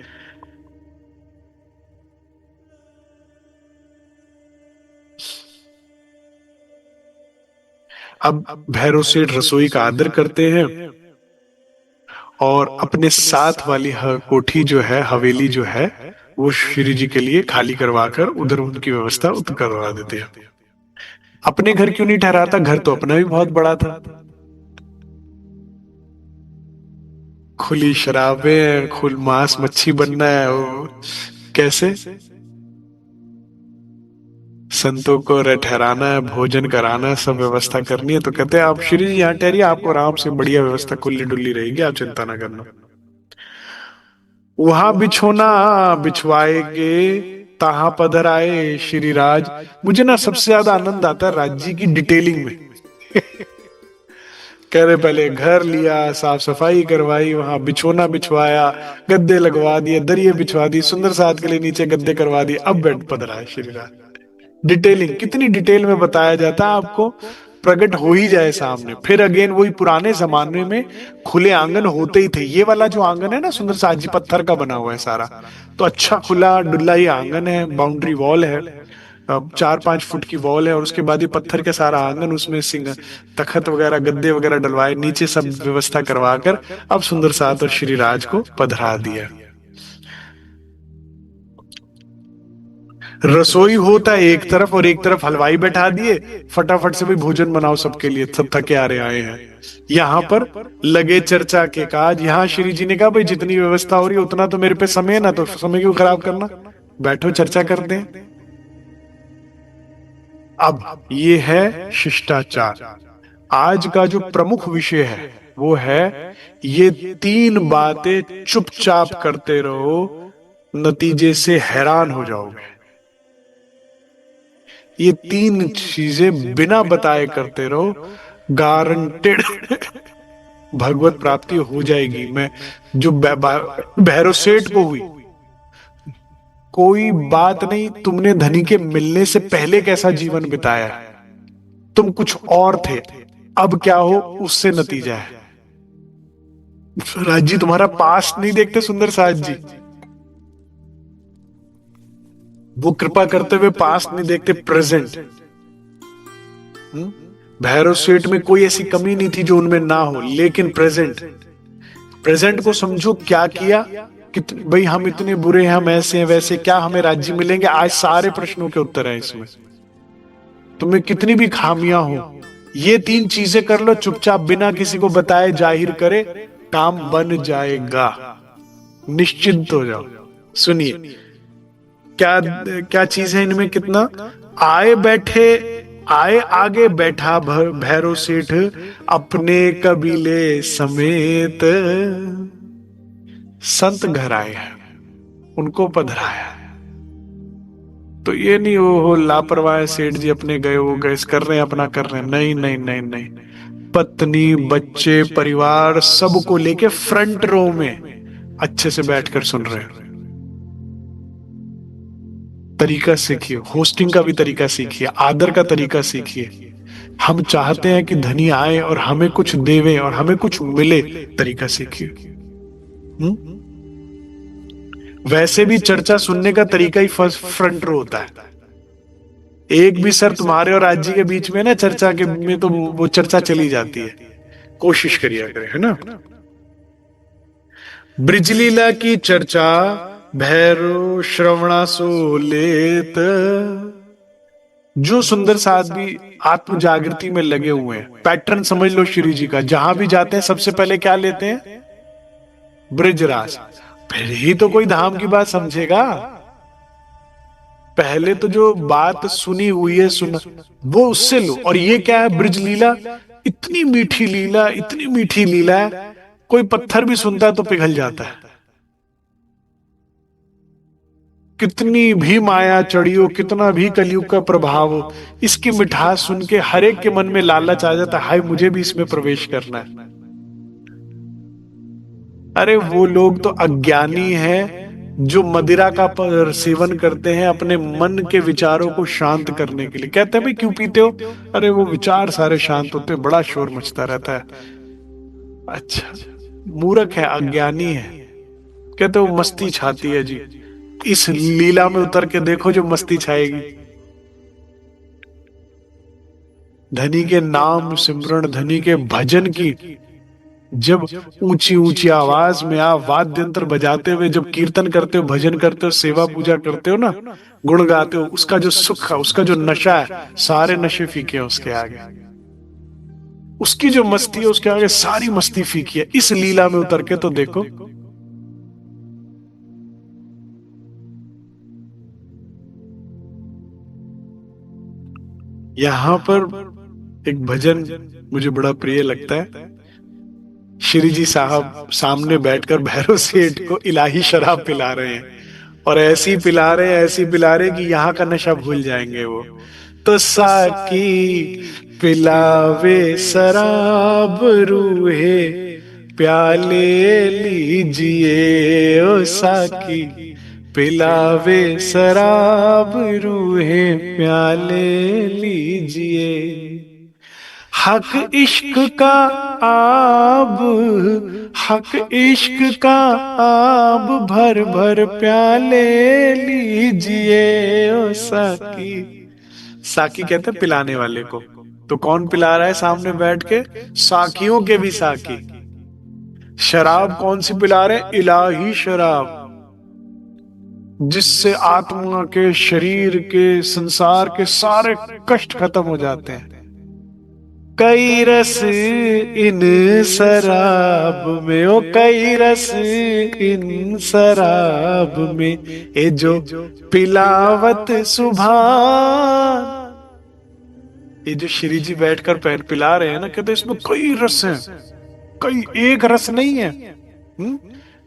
अब भैरव सेठ रसोई का आदर करते हैं, और अपने साथ वाली कोठी जो है, हवेली जो है, वो श्री जी के लिए खाली करवा कर उधर उनकी व्यवस्था उतर करवा देते हैं। अपने घर क्यों नहीं ठहराता? घर तो अपना भी बहुत बड़ा था। खुली शराबें, खुल मांस मच्छी बनना है, कैसे संतों को ठहराना है, भोजन कराना है, सब व्यवस्था करनी है। तो कहते हैं आप श्री जी यहाँ ठहरिए, आपको आराम से बढ़िया व्यवस्था खुली डुल्ली रहेगी, आप चिंता ना करना। वहां बिछोना बिछवाएगे, तहा पधर आए श्री राज। मुझे ना सबसे ज्यादा आनंद आता है राज्य की डिटेलिंग में। कह रहे पहले घर लिया, साफ सफाई करवाई, वहां बिछोना बिछवाया, गद्दे लगवा दिए, दरिये बिछवा दी, सुंदर साथ के लिए नीचे गद्दे करवा दिए, अब बेड पधरा है श्री राज। डिटेलिंग, कितनी डिटेल में बताया जाता है, आपको प्रकट हो ही जाए सामने। फिर अगेन वही पुराने जमाने में खुले आंगन होते ही थे। ये वाला जो आंगन है ना सुंदर सा, जी पत्थर का बना हुआ है सारा, तो अच्छा खुला डुल्ला ये आंगन है, बाउंड्री वॉल है, 4-5 फुट की वॉल है, और उसके बाद ये पत्थर के सारा आंगन, उसमें सिंह तखत वगैरह गद्दे वगैरह डलवाए, नीचे सब व्यवस्था करवा कर अब सुंदर साथ और श्री राज को पधरा दिया। रसोई होता है एक तरफ, और एक तरफ हलवाई बैठा दिए, फटाफट से भाई भोजन बनाओ सबके लिए, सब थके आ रहे आए हैं। यहाँ पर लगे चर्चा के काज। यहाँ श्री जी ने कहा भाई जितनी व्यवस्था हो रही है उतना तो मेरे पे समय है ना, तो समय क्यों खराब करना, बैठो चर्चा करते हैं। अब ये है शिष्टाचार। आज का जो प्रमुख विषय है वो है ये 3 बातें चुपचाप करते रहो, नतीजे से हैरान हो जाओगे। ये 3 चीजें बिना बताए करते रहो, गारंटेड भगवत प्राप्ति हो जाएगी। मैं जो भैरव सेठ को हुई, कोई बात नहीं, तुमने धनी के मिलने से पहले कैसा जीवन बिताया, तुम कुछ और थे, अब क्या हो उससे नतीजा है। राज जी तुम्हारा पास्ट नहीं देखते सुंदर साथ जी, वो कृपा करते हुए पास्ट नहीं देखते, प्रेजेंट। भैरव सेठ में कोई ऐसी कमी नहीं थी जो उनमें ना हो, लेकिन प्रेजेंट को समझो क्या किया। भाई हम इतने बुरे हैं, हम ऐसे हैं वैसे, क्या हमें राज्य मिलेंगे? आज सारे प्रश्नों के उत्तर है इसमें। तुम्हें कितनी भी खामियां हो, ये 3 चीजें कर लो चुपचाप, बिना किसी को बताए, जाहिर करे, काम बन जाएगा। निश्चिंत हो जाओ। सुनिए क्या क्या चीज है इनमें। कितना आए आगे बैठा भैरव सेठ अपने कबीले समेत, संत घर आए हैं, उनको पधराया। तो ये नहीं हो लापरवाह सेठ जी अपने गए, वो गए कर रहे हैं अपना कर रहे हैं, नहीं नहीं नहीं नहीं। पत्नी बच्चे परिवार सबको लेके फ्रंट रो में अच्छे से बैठकर सुन रहे हैं। तरीका सीखिए, होस्टिंग का भी तरीका सीखिए, आदर का तरीका सीखिए। हम चाहते हैं कि धनी आए और हमें कुछ देवे और हमें कुछ मिले, तरीका सीखिए। वैसे भी चर्चा सुनने का तरीका ही फर्स्ट फ्रंट रो होता है। एक भी सर तुम्हारे और राज्य के बीच में ना चर्चा के में, तो वो चर्चा चली जाती है। कोशिश करिए करें, है ना। ब्रिजलीला की चर्चा भैरव श्रवणासो लेत। जो सुंदर साध भी आत्म जागृति में लगे हुए हैं, पैटर्न समझ लो श्री जी का, जहां भी जाते हैं सबसे पहले क्या लेते हैं? ब्रिजरास। फिर ही तो कोई धाम की बात समझेगा। पहले तो जो बात सुनी हुई है, सुना वो उससे लो। और ये क्या है? ब्रिज लीला। इतनी मीठी लीला, इतनी मीठी लीला है, कोई पत्थर भी सुनता है तो पिघल जाता है। कितनी भी माया चढ़ी हो, कितना भी कलयुग का प्रभाव हो, इसकी मिठास सुन के हर एक के मन में लालच आ जाता है, हाय मुझे भी इसमें प्रवेश करना है। अरे वो लोग तो अज्ञानी हैं जो मदिरा का सेवन करते हैं अपने मन के विचारों को शांत करने के लिए। कहते हैं भाई क्यों पीते हो? अरे वो विचार सारे शांत होते, बड़ा शोर मचता रहता है। अच्छा, मूर्ख है, अज्ञानी है। कहते वो मस्ती छाती है जी। इस लीला में उतर के देखो जो मस्ती छाएगी। धनी के नाम सिमरण, धनी के भजन की जब ऊंची ऊंची आवाज में आप वाद्य यंत्र बजाते हुए जब कीर्तन करते हो, भजन करते हो, सेवा पूजा करते हो ना, गुण गाते हो, उसका जो सुख है, उसका जो नशा है, सारे नशे फीके हैं उसके आगे। उसकी जो मस्ती है उसके आगे सारी मस्ती फीकी है। इस लीला में उतर के तो देखो। यहां पर एक भजन मुझे बड़ा प्रिय लगता है। श्री जी साहब सामने बैठकर भैरव सेठ को इलाही शराब पिला रहे हैं, और ऐसी पिला रहे हैं, ऐसी पिला रहे कि यहाँ का नशा भूल जाएंगे वो। तो साकी पिलावे शराब रूहे प्याले लीजिए, ओ साकी पिलावे शराब रूहे प्याले लीजिए। हक इश्क का आब, हक इश्क का आब भर भर प्याले लीजिए, ओ साकी। साकी कहते हैं पिलाने वाले को। तो कौन पिला रहा है सामने बैठ के? साकियों के भी साकी। शराब कौन सी पिला रहे? इलाही शराब, जिससे आत्मा के, शरीर के, संसार के सारे कष्ट खत्म हो जाते हैं। कई रस इन शराब में, ओ कई रस इन शराब में, ए जो पिलावत सुभान। ये जो श्री जी बैठकर पैर पिला रहे हैं ना, कहते इसमें कई रस हैं, कई एक रस नहीं है।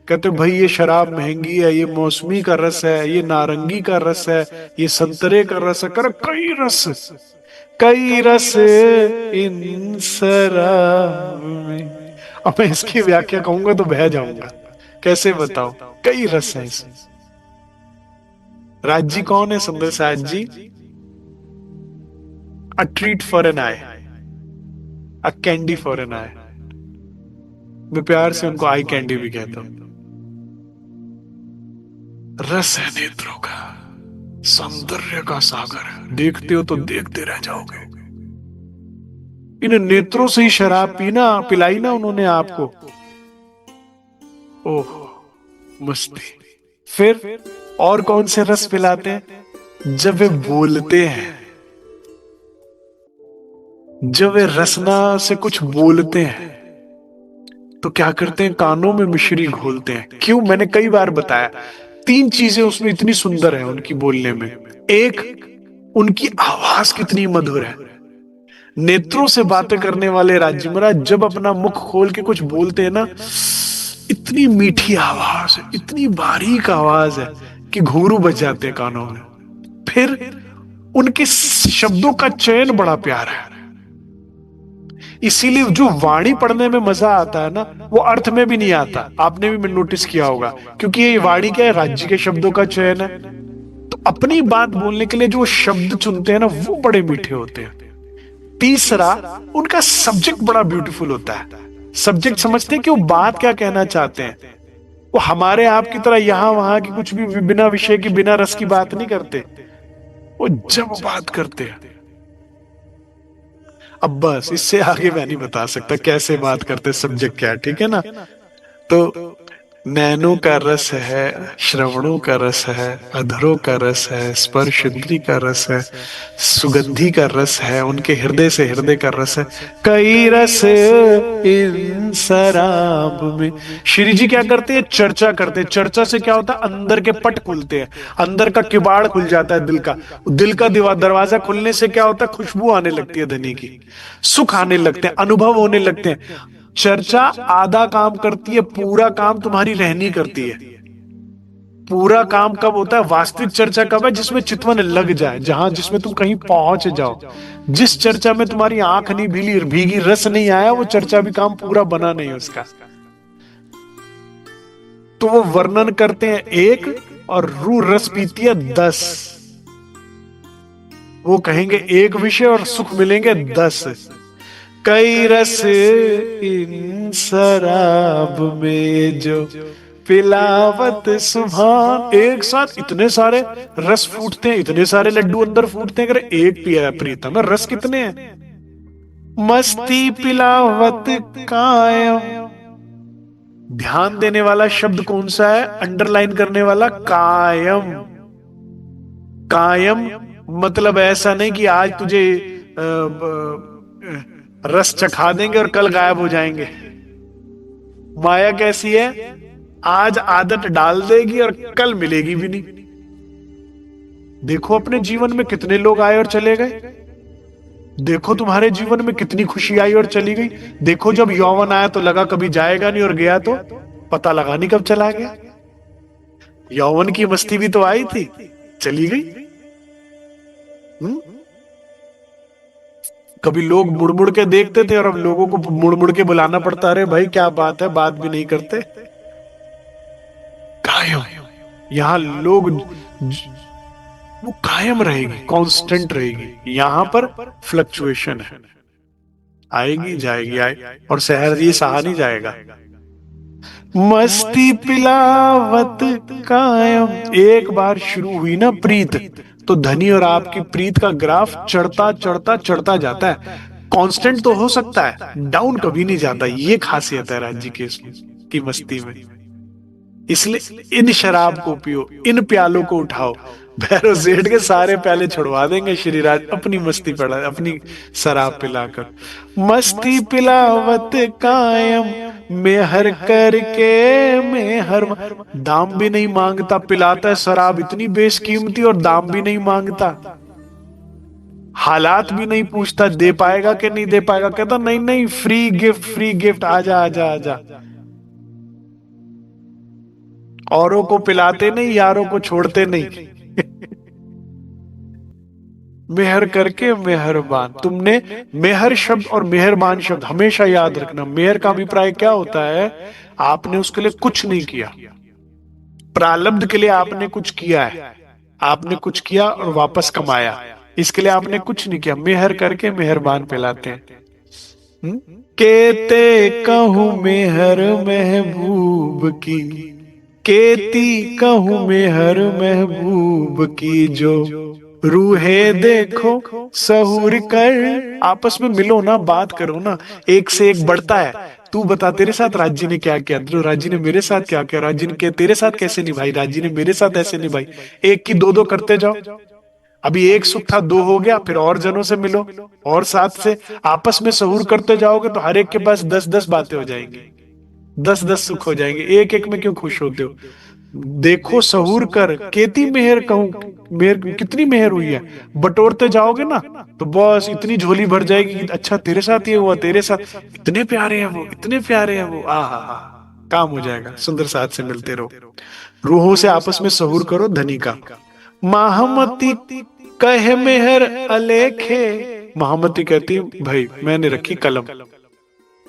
कहते भाई ये शराब महंगी है, ये मौसमी का रस है, ये नारंगी का रस है, ये संतरे का रस है, कर कई रस, कई रस इन शराब में। अब मैं इसकी व्याख्या कहूंगा तो बह जाऊंगा, कैसे बताओ? कई रस है इसमें। राज जी कौन है? Sundar Saaj ji. A treat for an eye, a candy for an eye. मैं प्यार से उनको आई कैंडी भी कहता हूं। रस है नेत्रों का, सौंदर्य का सागर है, देखते हो तो देखते रह जाओगे। इन नेत्रों से ही शराब पीना पिलाई ना उन्होंने आपको। ओह मस्ती। फिर और कौन से रस पिलाते हैं? जब वे बोलते हैं, जब वे रसना से कुछ बोलते हैं तो क्या करते हैं? कानों में मिश्री घोलते हैं। क्यों? मैंने कई बार बताया, तीन चीजें उसमें इतनी सुंदर है उनकी बोलने में। एक, उनकी आवाज कितनी मधुर है। नेत्रों से बातें करने वाले राज्य महाराज जब अपना मुख खोल के कुछ बोलते हैं ना, इतनी मीठी आवाज है, इतनी बारीक आवाज है कि घुंघरू बज जाते हैं कानों में। फिर उनके शब्दों का चयन बड़ा प्यारा है। इसीलिए जो वाणी पढ़ने में मजा आता है ना, वो अर्थ में भी नहीं आता। आपने भी नोटिस किया होगा, क्योंकि ये वाणी क्या है? राज्य के शब्दों का चयन है। तो अपनी बात बोलने के लिए जो शब्द चुनते हैं ना, वो बड़े मीठे होते हैं। तीसरा, उनका सब्जेक्ट बड़ा ब्यूटीफुल होता है। सब्जेक्ट समझते हैं कि वो बात क्या कहना चाहते हैं। वो हमारे आपकी तरह यहां वहां की कुछ भी बिना विषय की, बिना रस की बात नहीं करते। वो जब बात करते हैं, अब बस इससे आगे मैं नहीं बता सकता कैसे बात करते, सब्जेक्ट क्या है, ठीक है ना? तो नैनों का रस है, श्रवणों का रस है, अधरों का रस है, स्पर्श इंद्री का रस है, सुगंधी का रस है, उनके हृदय से हृदय का रस है। कई रस इन शराब में। श्री जी क्या करते हैं? चर्चा करते हैं। चर्चा से क्या होता है? अंदर के पट खुलते हैं, अंदर का किवाड़ खुल जाता है, दिल का दरवाजा खुलने से क्या होता है? खुशबू आने लगती है धनी की, सुख आने लगते हैं, अनुभव होने लगते हैं। चर्चा आधा काम करती है, पूरा काम तुम्हारी रहनी करती है। पूरा काम कब होता है? वास्तविक चर्चा कब है? जिसमें चितवन लग जाए, जहां जिसमें तुम कहीं पहुंच जाओ। जिस चर्चा में तुम्हारी आंख नहीं भीगी, भीगी रस नहीं आया, वो चर्चा भी काम पूरा बना नहीं उसका। तो वो वर्णन करते हैं एक, और रू रस पीती है 10। वो कहेंगे एक विषय और सुख मिलेंगे 10। कई रस इन शराब में जो पिलावत सुभान। एक साथ इतने सारे रस फूटते हैं, इतने सारे लड्डू अंदर फूटते हैं। अगर एक पिया प्रीतम है, रस कितने हैं? मस्ती पिलावत कायम। ध्यान देने वाला शब्द कौन सा है? अंडरलाइन करने वाला, कायम। कायम मतलब ऐसा नहीं कि आज तुझे रस चखा देंगे और कल गायब हो जाएंगे। माया कैसी है? आज आदत डाल देगी और कल मिलेगी भी नहीं। देखो अपने जीवन में कितने लोग आए और चले गए। देखो तुम्हारे जीवन में कितनी खुशी आई और चली गई। देखो जब यौवन आया तो लगा कभी जाएगा नहीं, और गया तो पता लगा नहीं कब चला गया। यौवन की मस्ती भी तो आई थी, चली गई। कभी लोग मुड़ मुड़ के देखते थे, और अब लोगों को मुड़ मुड़ के बुलाना पड़ता। अरे भाई क्या बात है, बात भी नहीं करते। कायम, यहां लोग वो कायम रहेगी, कांस्टेंट रहेगी। यहां पर फ्लक्चुएशन है, आएगी जाएगी, और शहर ये सहा नहीं जाएगा। मस्ती पिलावत कायम। एक बार शुरू हुई ना प्रीत, तो धनी और आपकी प्रीत का ग्राफ चढ़ता चढ़ता चढ़ता जाता है। कांस्टेंट तो हो सकता है, डाउन कभी नहीं जाता। ये खासियत है राज्य की मस्ती में। इसलिए इन शराब को पियो, इन प्यालों को उठाओ। भैरव सेठ के सारे प्याले छुड़वा देंगे श्रीराज अपनी मस्ती पड़ा, अपनी शराब पिलाकर। मस्ती पिलावत कायम, मेहर करके मेहर। दाम भी नहीं मांगता, पिलाता है शराब इतनी बेशकीमती, और दाम भी नहीं मांगता। हालात भी नहीं पूछता, दे पाएगा कि नहीं दे पाएगा। कहता नहीं नहीं, फ्री गिफ्ट, फ्री गिफ्ट, आजा आजा आजा। औरों को पिलाते नहीं, यारों को छोड़ते नहीं। मेहर करके मेहरबान। तुमने मेहर शब्द और मेहरबान शब्द हमेशा याद रखना। मेहर का अभिप्राय क्या होता है? आपने उसके लिए कुछ नहीं किया, प्रारब्ध के लिए आपने कुछ किया है। आपने कुछ किया और वापस कमाया, इसके लिए आपने कुछ नहीं किया। मेहर करके मेहरबान पिलाते हैं। केते कहूं मेहर महबूब की, केती कहूं मेहर महबूब की, जो रूहे देखो सहूर कर। आपस में मिलो ना, बात करो ना, एक से एक बढ़ता है। तू बता तेरे साथ राज्य ने क्या किया, राज्य ने मेरे साथ क्या किया, राज्य ने तेरे साथ कैसे निभाई, राज्य ने मेरे साथ ऐसे निभाई। एक की दो दो करते जाओ। अभी एक सुख था, दो हो गया, फिर और जनों से मिलो, और साथ से आपस में सहूर करते जाओगे तो हर एक के पास 10-10 बातें हो जाएंगी, 10-10 सुख हो जाएंगे। एक एक में क्यों खुश होते हो? देखो सहूर कर केती मेहर कहूं, मेहर कितनी मेहर हुई है। बटोरते जाओगे ना तो बस इतनी झोली भर जाएगी कि अच्छा तेरे साथ ये हुआ, तेरे साथ, इतने प्यारे हैं वो, इतने प्यारे हैं वो, आ हा हा, काम हो जाएगा। सुंदर साथ से मिलते रहो, रूहों से आपस में सहूर करो धनी का। महामती कहे मेहर अलेखे। महामती कहती भाई मैंने रखी कलम,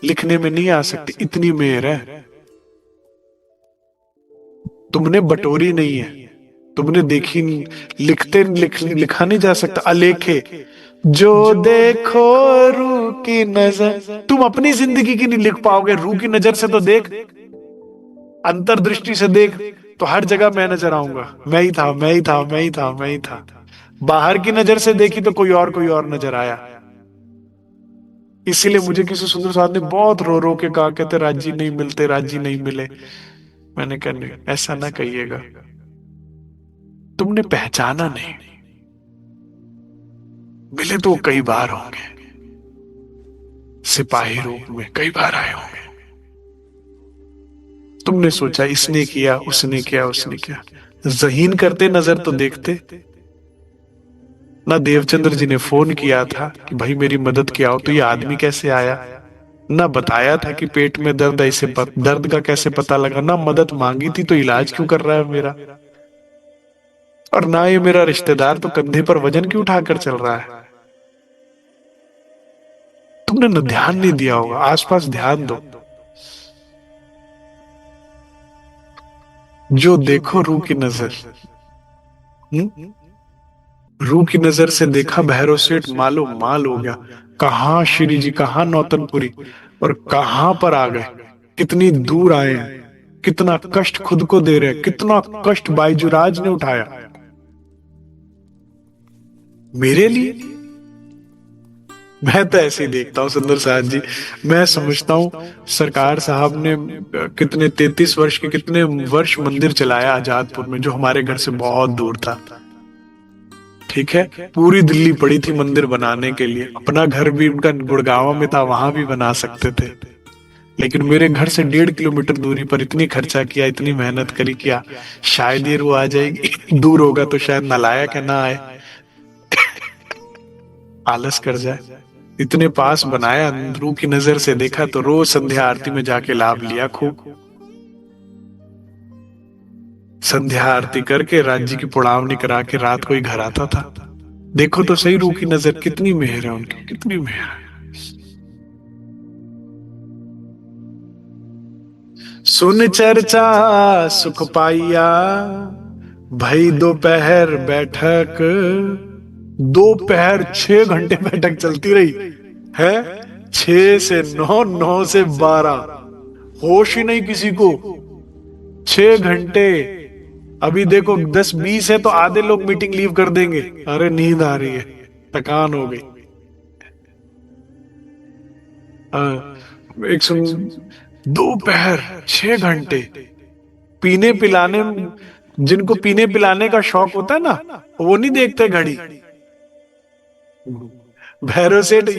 लिखने में नहीं आ सकती, इतनी मेहर है। तुमने बटोरी नहीं है, तुमने देखी, लिखा नहीं जा सकता। अलेखे जो देखो रूह की नजर, तुम अपनी जिंदगी की नहीं लिख पाओगे, रूह की नजर से तो देख, अंतर्दृष्टि से देख, तो हर जगह मैं नजर आऊंगा, मैं ही था, मैं ही था, मैं ही था, मैं ही था। बाहर की नजर से देखी तो कोई और नजर आया। इसीलिए मुझे किसी सुंदर साथ ने बहुत रो रो के कहा, कहते राजी नहीं मिलते, राजी नहीं मिले। मैंने कहा नहीं, ऐसा ना कहिएगा, तुमने पहचाना नहीं, मिले तो कई बार होंगे, सिपाही रूप में कई बार आए होंगे। तुमने सोचा इसने किया, उसने किया, उसने किया, जहीन करते नजर तो देखते ना। देवचंद्र जी ने फोन किया था कि भाई मेरी मदद किया हो, तो ये आदमी कैसे आया? ना बताया था कि पेट में दर्द, ऐसे दर्द का कैसे पता लगा? ना मदद मांगी थी तो इलाज क्यों कर रहा है मेरा? और ना ये मेरा रिश्तेदार तो कंधे पर वजन क्यों उठाकर चल रहा है? तुमने न ध्यान नहीं दिया होगा, आसपास ध्यान दो। जो देखो रूह की नजर, रूह की नजर से देखा भैरव सेठ मालो माल हो गया। कहाँ श्री जी, कहाँ नौतनपुरी, और कहां पर आ गए, कितनी दूर आए हैं, कितना कष्ट खुद को दे रहे हैं, कितना कष्ट बाईजुराज ने उठाया मेरे लिए। मैं तो ऐसे ही देखता हूँ सुंदर साथ जी, मैं समझता हूँ सरकार साहब ने कितने 33 वर्ष के कितने वर्ष मंदिर चलाया आजादपुर में, जो हमारे घर से बहुत दूर था। ठीक है, पूरी दिल्ली पड़ी थी मंदिर बनाने के लिए, अपना घर भी उनका गुड़गांव में था, वहां भी बना सकते थे, लेकिन मेरे घर से 1.5 किलोमीटर दूरी पर इतनी खर्चा किया, इतनी मेहनत करी, किया शायद ये रू आ जाएगी, दूर होगा तो शायद नालायक है ना आए, आलस कर जाए। इतने पास बनाया, रूह की नजर से देखा तो रोज संध्या आरती में जाके लाभ लिया खूब। संध्या आरती करके राज्य की पुड़ावनी करा के रात को ही घर आता था। देखो तो सही रूह की नजर, कितनी मेहर है उनकी, कितनी मेहर है। सुन चर्चा सुख पाइया, भई दोपहर बैठक। दोपहर 6 घंटे बैठक चलती रही है, 6 से 9, 9 से 12, होश ही नहीं किसी को। 6 घंटे। अभी देखो 10-20 है तो आधे लोग मीटिंग लीव कर देंगे, अरे नींद आ रही है, थकान हो गई। एक सुन, दोपहर 6 घंटे पीने पिलाने, जिनको पीने पिलाने का शौक होता है ना, वो नहीं देखते घड़ी। भैरव सेठ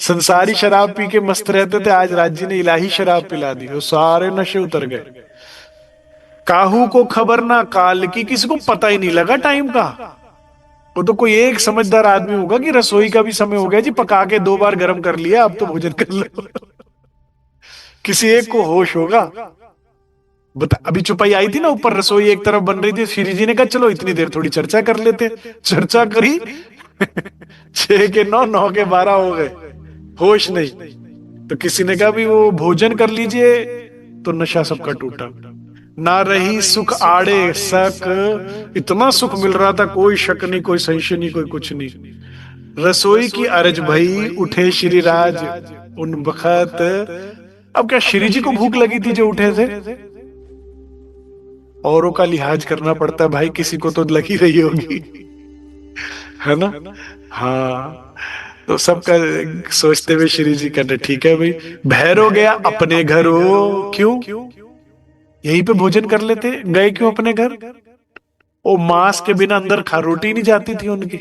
संसारी शराब पी के मस्त रहते थे, आज राज्य ने इलाही शराब पिला दी, वो सारे नशे उतर गए। काहू को खबर ना काल की, किसी को पता ही नहीं लगा टाइम का। वो तो कोई एक समझदार आदमी होगा कि रसोई का भी समय हो गया जी, पका के 2 बार गर्म कर लिया, अब तो भोजन कर लो। किसी एक को होश होगा। बता, अभी चुपाई आई थी ना ऊपर, रसोई एक तरफ बन रही थी, श्री जी ने कहा चलो इतनी देर थोड़ी चर्चा कर लेते। चर्चा करी 6 के 9, 9 के 12 हो गए, होश नहीं। तो किसी ने कहा भी वो भोजन कर लीजिए, तो नशा सबका टूटा। ना रही सुख आड़े सक, इतना सुख मिल रहा था, कोई शक नहीं, कोई संशय नहीं, कोई कुछ नहीं। रसोई की अरज भई, उठे श्री राज उन बखत। अब क्या श्री जी को भूख लगी थी जो उठे थे? औरों का लिहाज करना पड़ता है भाई, किसी को तो लगी रही होगी। है ना। हाँ, तो सबका सोचते हुए श्री जी कहते ठीक है भाई, भैरव गया अपने घर हो, क्यों, यहीं पे भोजन कर लेते, गए क्यों अपने घर। वो मांस के बिना अंदर खा रोटी नहीं जाती थी उनकी,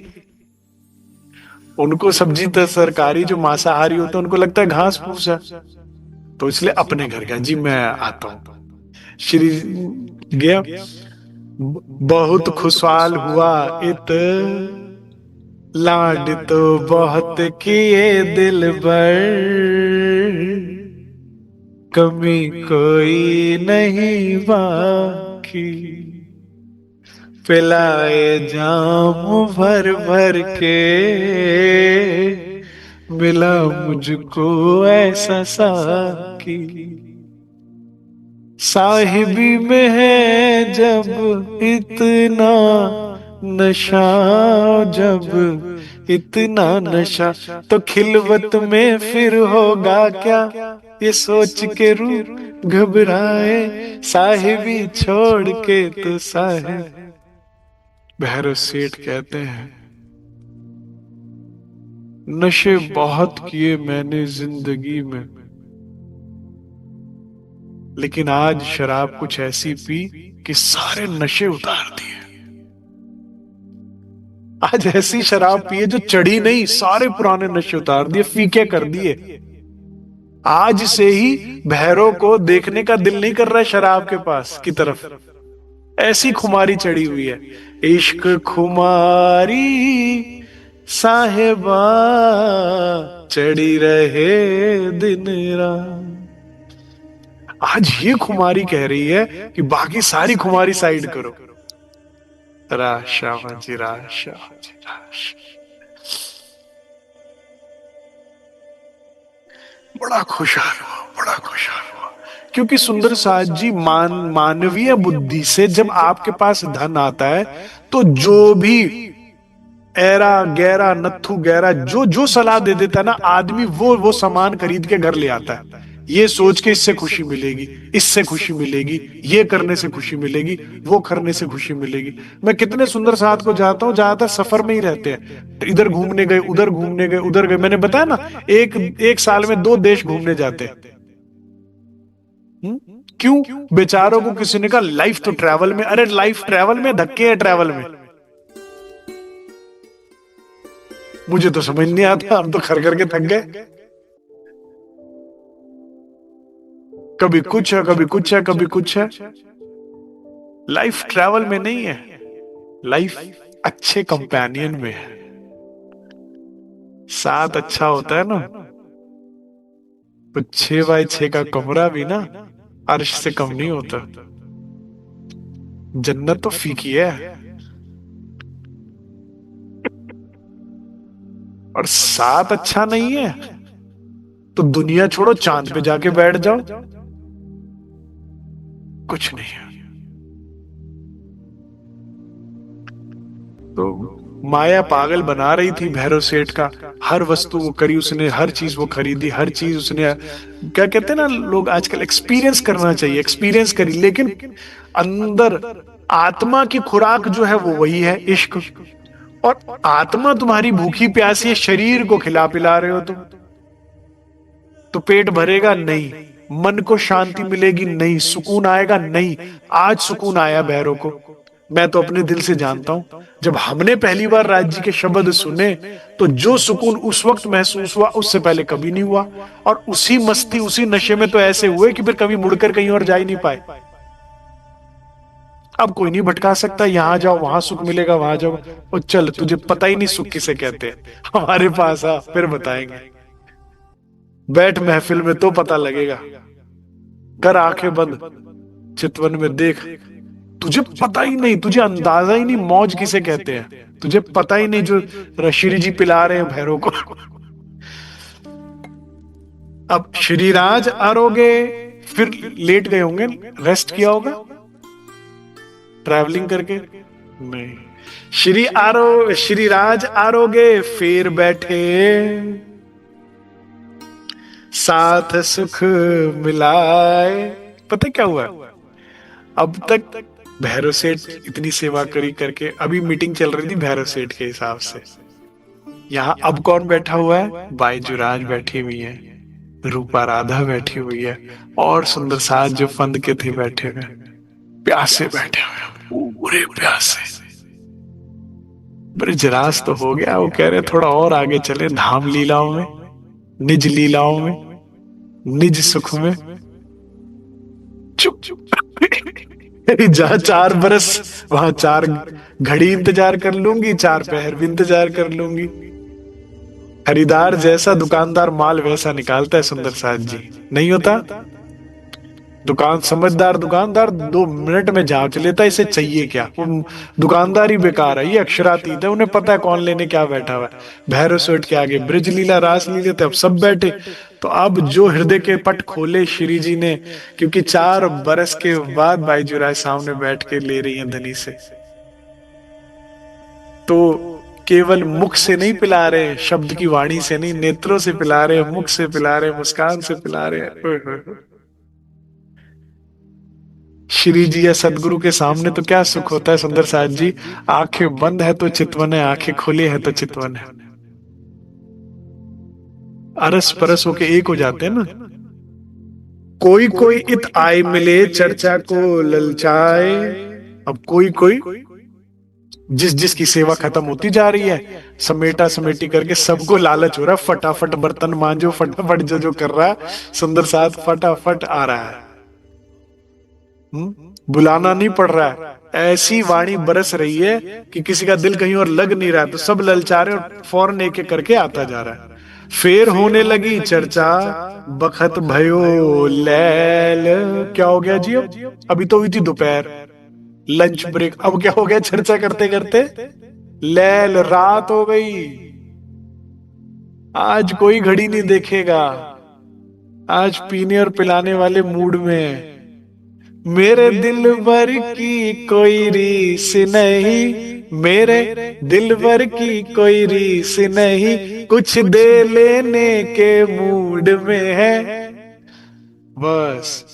उनको सब्जी तो सरकारी जो मांसाहारी होते हैं उनको लगता है घास फूस है, तो इसलिए अपने घर गया, जी मैं आता हूँ। श्री गया, बहुत खुशहाल हुआ इत, लाड तो बहुत किए दिल भर, कमी कोई नहीं बाकी, पिलाए जाम भर भर के, मिला मुझको ऐसा साकी, साहिबी में है जब इतना नशा, जब इतना नशा, तो खिलवत में फिर होगा क्या, ये सोच के रूह घबराए, साहिबी छोड़ के तो साहिब। भैरव सेठ कहते हैं नशे बहुत किए मैंने जिंदगी में, लेकिन आज शराब कुछ ऐसी पी कि सारे नशे उतार दिए। आज ऐसी शराब पिए जो चढ़ी नहीं, सारे पुराने नशे उतार दिए, फीके कर दिए। आज से ही भैरव को देखने का दिल नहीं कर रहा है शराब के पास की तरफ, ऐसी खुमारी चढ़ी हुई है। इश्क खुमारी साहेबा चढ़ी रहे दिन रात, आज ये खुमारी कह रही है कि बाकी सारी खुमारी साइड करो। राशा जी, राशा जी, राशा। बड़ा खुशहाल हुआ, बड़ा खुशहाल हुआ, क्योंकि सुंदर साथ जी मानवीय बुद्धि से जब आपके पास धन आता है तो जो भी ऐरा गैरा नत्थु गैरा जो जो सलाह दे देता है ना आदमी, वो सामान खरीद के घर ले आता है, ये सोच के इससे खुशी मिलेगी, इससे खुशी मिलेगी, ये करने से खुशी मिलेगी, वो करने से खुशी मिलेगी। मैं कितने सुंदर साथ को जाता हूँ, ज्यादातर सफर में ही रहते हैं, इधर घूमने गए, उधर घूमने गए, उधर गए, मैंने बताया ना एक साल में 2 देश घूमने जाते हैं। क्यों, बेचारों को किसी ने कहा लाइफ तो ट्रैवल में, अरे लाइफ ट्रैवल में धक्के है ट्रैवल में, मुझे तो समझ नहीं आता, हम तो खर करके थक गए, कभी कुछ है कभी कुछ है कभी कुछ है। लाइफ ट्रैवल में नहीं है, लाइफ अच्छे कंपेनियन में है। साथ अच्छा होता है ना तो 6x6 का कमरा भी ना अर्श से कम नहीं होता। जन्नत तो फीकी है, और साथ अच्छा नहीं है तो दुनिया छोड़ो चांद पे जाके बैठ जाओ, कुछ नहीं है। तो माया पागल बना रही थी भैरव सेठ का, हर वस्तु वो करी उसने, हर चीज वो खरीदी, हर चीज उसने, क्या कहते हैं ना लोग आजकल, एक्सपीरियंस करना चाहिए, एक्सपीरियंस करी, लेकिन अंदर आत्मा की खुराक जो है वो वही है इश्क, और आत्मा तुम्हारी भूखी प्यासी है, शरीर को खिला पिला रहे हो तुम, तो पेट भरेगा नहीं, मन को शांति मिलेगी नहीं, सुकून आएगा नहीं। आज सुकून आया भैरव को, मैं तो अपने दिल से जानता हूं, जब हमने पहली बार राज्य के शब्द सुने तो जो सुकून उस वक्त महसूस हुआ उससे पहले कभी नहीं हुआ, और उसी मस्ती उसी नशे में तो ऐसे हुए कि फिर कभी मुड़कर कहीं और जा ही नहीं पाए। अब कोई नहीं भटका सकता, यहां जाओ वहां सुख मिलेगा, वहां जाओ, और चल तुझे पता ही नहीं सुख किसे कहते हैं, हमारे पास आ फिर बताएंगे, बैठ महफिल में तो पता लगेगा, कर आंखें बंद चितवन में देख, तुझे पता ही नहीं, तुझे अंदाजा ही नहीं मौज किसे कहते हैं, तुझे पता ही नहीं जो श्री जी पिला रहे हैं भैरव को। अब श्रीराज आरोगे, फिर लेट गए होंगे, रेस्ट किया होगा ट्रैवलिंग करके, नहीं, श्रीराज आरोगे फिर बैठे, साथ सुख मिलाए। पता क्या हुआ, अब तक भैरव सेठ इतनी सेवा करी करके अभी मीटिंग चल रही थी भैरव सेठ के हिसाब से। यहाँ अब कौन बैठा हुआ है? बाईजुराज बैठी हुई है, रूपा राधा बैठी हुई है, और सुंदर साज जो फंद के थे बैठे हुए, प्यासे बैठे हुए हैं, पूरे प्यासे। ब्रजराज तो हो गया, वो कह रहे थोड़ा और आगे चले धाम लीलाओं में, निज लीलाओं में, निज सुख में। चुप चुप जहाँ 4 बरस वहां 4 घड़ी इंतजार कर लूंगी, 4 पहर भी इंतजार कर लूंगी। खरीदार जैसा दुकानदार माल वैसा निकालता है सुंदर साज जी, नहीं होता? समझदार दुकानदार 2 मिनट में जांच लेता है इसे चाहिए क्या। वो दुकानदार ही बेकार है, ये अक्षरातीत है, उन्हें पता है कौन लेने क्या बैठा हुआ है। भैरव सेठ के आगे ब्रज लीला रास लीले थे, अब सब बैठे। तो अब जो हृदय के पट खोले श्री जी ने, क्योंकि 4 बरस के बाद बाईजुराय सामने बैठ के ले रही है धनी से, तो केवल मुख से नहीं पिला रहे, शब्द की वाणी से नहीं, नेत्रों से पिला रहे, मुख से पिला रहे, मुस्कान से पिला रहे। श्री जी या सदगुरु के सामने तो क्या सुख होता है सुंदर साज जी। आंखें बंद है तो चितवन है, आंखें खुली है तो चितवन है। अरस परस होके एक हो जाते हैं ना। कोई कोई इत आय मिले चर्चा को ललचाए। अब कोई कोई जिस जिसकी सेवा खत्म होती जा रही है, समेटा समेटी करके सबको लालच हो रहा है, फटाफट बर्तन मांजो, फटाफट जो जो कर रहा है सुंदर साथ फटाफट आ रहा है। बुलाना नहीं पड़ रहा है, ऐसी वाणी बरस रही है कि किसी का दिल कहीं और लग नहीं रहा है, तो सब ललचा रहे और फौरन एक एक करके आता जा रहा है। फिर होने लगी चर्चा, बखत भयो लैल। क्या हो गया जी? अभी तो हुई थी दोपहर, लंच ब्रेक, अब क्या हो गया चर्चा करते करते लैल, रात हो गई। आज कोई घड़ी नहीं देखेगा, आज पीने और पिलाने वाले मूड में। मेरे दिल भर की कोई रीस नहीं, मेरे दिल भर की कोई रीस नहीं, कुछ दे लेने के मूड में है। बस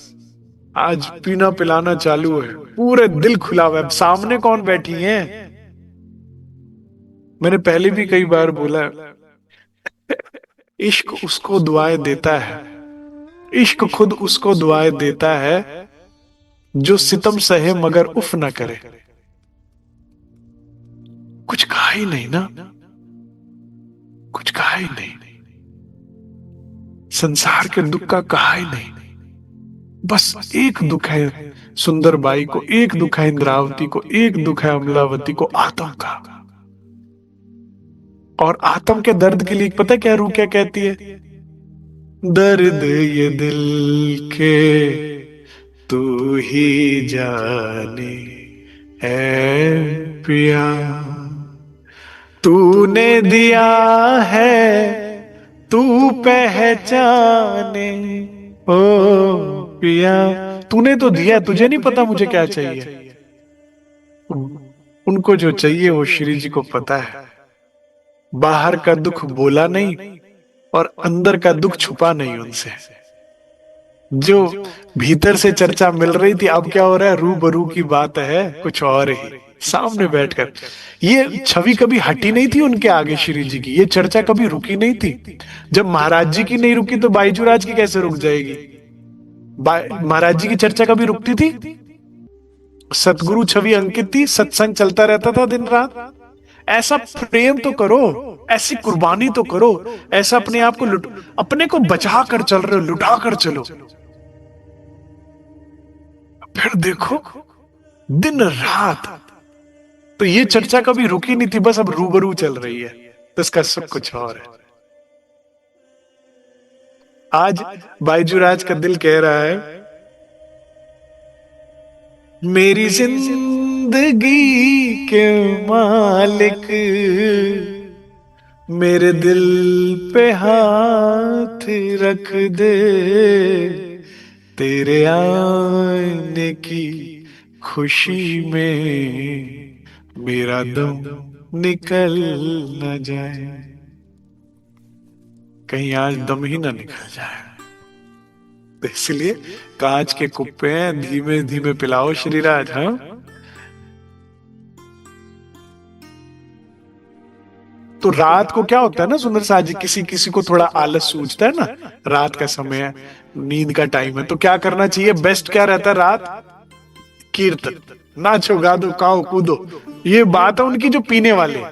आज पीना पिलाना चालू है, पूरे दिल खुला हुआ है। सामने कौन बैठी है? मैंने पहले भी कई बार बोला, इश्क उसको दुआएं देता है, इश्क खुद उसको दुआएं देता है जो सितम सहे मगर उफ ना करे। कुछ कहा ही नहीं ना, कुछ कहा ही नहीं, संसार के दुख का कहा ही नहीं। बस एक दुख है सुंदर बाई को, एक दुख है इंद्रावती को, एक दुख है अमलावती को, आत्म का। और आत्म के दर्द के लिए पता क्या रूह क्या कहती है? दर्द ये दिल के तू ही जाने है पिया, तूने दिया है तू पहचाने ओ पिया। तूने तो दिया, तुझे नहीं पता मुझे क्या चाहिए। उनको जो चाहिए वो श्री जी को पता है। बाहर का दुख बोला नहीं और अंदर का दुख छुपा नहीं उनसे। जो भीतर से चर्चा मिल रही थी, अब क्या हो रहा है? रूबरू की बात है कुछ और ही, सामने बैठकर। ये छवि कभी हटी नहीं थी उनके आगे श्री जी की, ये चर्चा कभी रुकी नहीं थी। जब महाराज जी की नहीं रुकी तो बाईजुराज की कैसे रुक जाएगी? महाराज जी की चर्चा कभी रुकती थी? सतगुरु छवि अंकित थी, सत्संग चलता रहता था दिन रात। ऐसा प्रेम तो करो, ऐसी कुर्बानी तो करो, ऐसा अपने आप को अपने को बचा कर चल रहे हो, लुटा कर चलो। फिर देखो दिन रात, तो ये चर्चा कभी रुकी नहीं थी, बस अब रूबरू चल रही है, तो इसका सुख कुछ और है। आज बाईजुराज का दिल कह रहा है, मेरी जिंदगी के मालिक मेरे दिल पे हाथ रख दे, तेरे आने की खुशी में मेरा दम निकल न जाए, कहीं आज दम ही ना निकल जाए। तो इसलिए कांच के कुप्पे हैं, धीमे धीमे पिलाओ श्रीराज। हाँ, तो रात को क्या होता है ना सुंदर साथ जी, किसी किसी को थोड़ा आलस सूझता है ना, रात का समय है, नींद का टाइम है, तो क्या करना चाहिए, बेस्ट क्या रहता है, रात कीर्तन, नाचो गादो खाओ कूदो। ये बात है उनकी जो पीने वाले,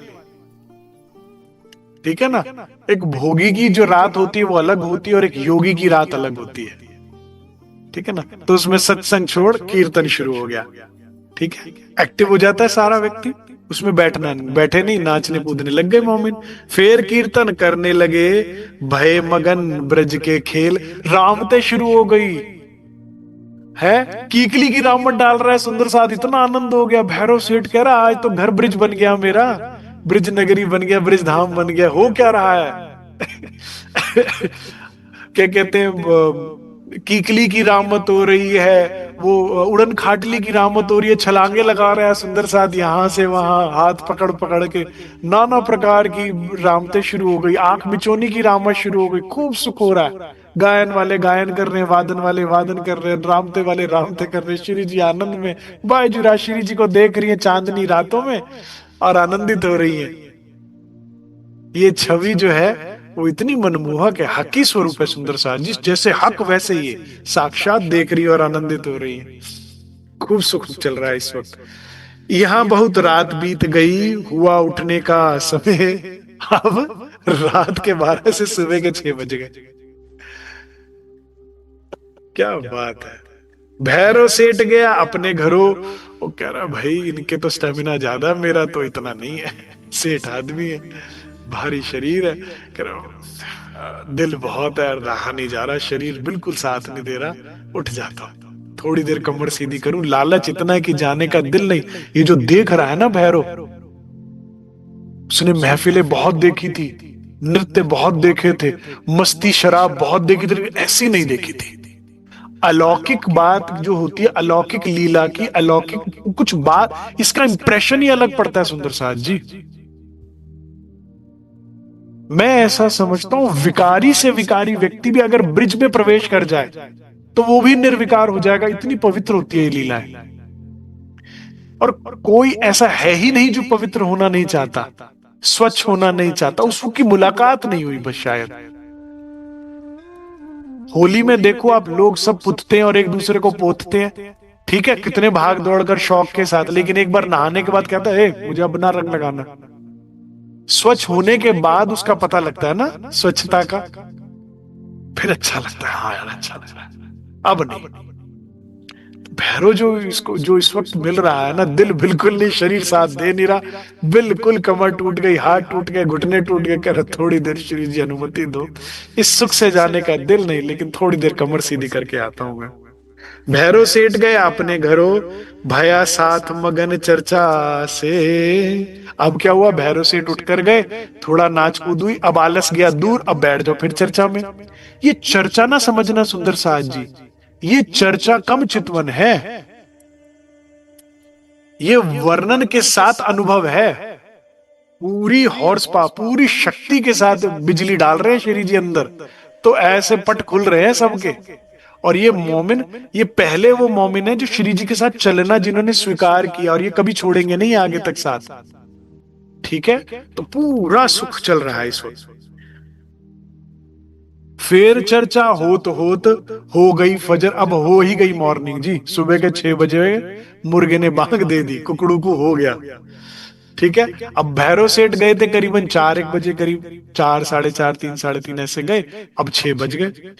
ठीक है ना। एक भोगी की जो रात होती है वो अलग होती है और एक योगी की रात अलग होती है, ठीक है ना। तो उसमें सत्संग छोड़ कीर्तन शुरू हो गया, ठीक है, एक्टिव हो जाता है सारा व्यक्ति, उसमें बैठना नहीं, बैठे नहीं, नाचने कूदने लग गए मोमिन। फिर कीर्तन करने लगे, भय मगन ब्रज के खेल, रामते शुरू हो गई है, कीकली की रामत डाल रहा है सुंदर साथ, इतना आनंद हो गया, भैरव सेठ कह रहा आज तो घर ब्रिज बन गया मेरा, ब्रिज नगरी बन गया, ब्रिज धाम बन गया, हो क्या रहा है। क्या कहते हैं, कीकली की रामत हो रही है, वो उड़न खाटली की रामत हो रही है, छलांगे लगा रहा है सुंदर साथ यहाँ से वहां, हाथ पकड़ पकड़ के, नाना प्रकार की रामतें शुरू हो गई, आंख मिचोनी की रामत शुरू हो गई, खूब सुख हो रहा है, गायन वाले गायन कर रहे हैं, वादन वाले वादन कर रहे हैं, रामते वाले रामते कर रहे हैं, श्री जी आनंद में, बायजुरा श्री जी को देख रही है चांदनी रातों में और आनंदित हो रही है। ये छवि जो है वो इतनी मनमोहक है, हकी स्वरूप है सुंदर सा, जिस जैसे हक वैसे ही साक्षात देख रही है और आनंदित हो रही है, खूब सुख चल रहा है इस वक्त। यहाँ बहुत रात बीत गई, हुआ उठने का समय, अब रात के 12 से सुबह के 6 बज गए। क्या बात है। भैरव सेठ गया अपने घरों, वो कह रहा भाई इनके तो स्टेमिना ज्यादा, मेरा तो इतना नहीं है, सेठ आदमी है, भारी शरीर है, कह रहा दिल बहुत है, रहा नहीं जा रहा, शरीर बिल्कुल साथ नहीं दे रहा, उठ जाता हूं, थोड़ी देर कमर सीधी करूं, लालच इतना है कि जाने का दिल नहीं। ये जो देख रहा है ना भैरव, उसने महफिलें बहुत देखी थी, नृत्य बहुत देखे थे, मस्ती शराब बहुत देखी थी, लेकिन ऐसी नहीं देखी थी। अलौकिक बात जो होती है, अलौकिक लीला की, अलौकिक कुछ बात, इसका इंप्रेशन ही अलग पड़ता है सुंदर साथ जी। मैं ऐसा समझता हूं विकारी से विकारी व्यक्ति भी अगर ब्रिज में प्रवेश कर जाए तो वो भी निर्विकार हो जाएगा, इतनी पवित्र होती है ये लीलाएं। और कोई ऐसा है ही नहीं जो पवित्र होना नहीं चाहता, स्वच्छ होना नहीं चाहता, उसकी मुलाकात नहीं हुई बस शायद। होली में देखो आप, लोग सब पुतते हैं और एक दूसरे को पोतते हैं, ठीक है, कितने भाग दौड़ कर शौक के साथ, लेकिन एक बार नहाने के बाद कहता है मुझे अपना रंग लगाना। स्वच्छ होने के बाद उसका पता लगता है ना स्वच्छता का, फिर अच्छा लगता है, हाँ यार अच्छा लग रहा है, अब नहीं। भैरव जो इस वक्त मिल रहा है ना, दिल बिल्कुल नहीं, शरीर साथ दे नहीं रहा, बिल्कुल कमर टूट गई, हाथ टूट गए, घुटने टूट गए, कह रहा थोड़ी देर श्री जी अनुमति दो, इस सुख से जाने का दिल नहीं, लेकिन थोड़ी देर कमर सीधी करके आता हूं मैं। भैरव सेठ गए अपने घरों, भया साथ मगन चर्चा से। अब क्या हुआ, भैरव सेठ उठकर गए, थोड़ा नाच कूद हुई, अब आलस गया दूर, अब बैठ जाओ फिर चर्चा में। ये चर्चा ना समझना सुंदर साथ जी, ये चर्चा कम चितवन है, ये वर्णन के साथ अनुभव है, पूरी हॉर्स पावर, पूरी शक्ति के साथ बिजली डाल रहे हैं श्री जी अंदर, तो ऐसे पट खुल रहे हैं सबके। और ये मोमिन, ये पहले वो मोमिन है जो श्री जी के साथ चलना जिन्होंने स्वीकार किया, और ये कभी छोड़ेंगे नहीं आगे तक साथ, ठीक है। तो पूरा सुख चल रहा है इस वक्त। फिर चर्चा होत होत हो गई फजर, अब हो ही गई मॉर्निंग जी, सुबह के 6 बजे मुर्गे ने बांग दे दी, कुकड़ू को हो गया, ठीक है। अब भैरव सेठ गए थे करीबन 4-1 बजे, करीब 4, 4:30, 3, 3:30 ऐसे गए, अब 6 बज गए।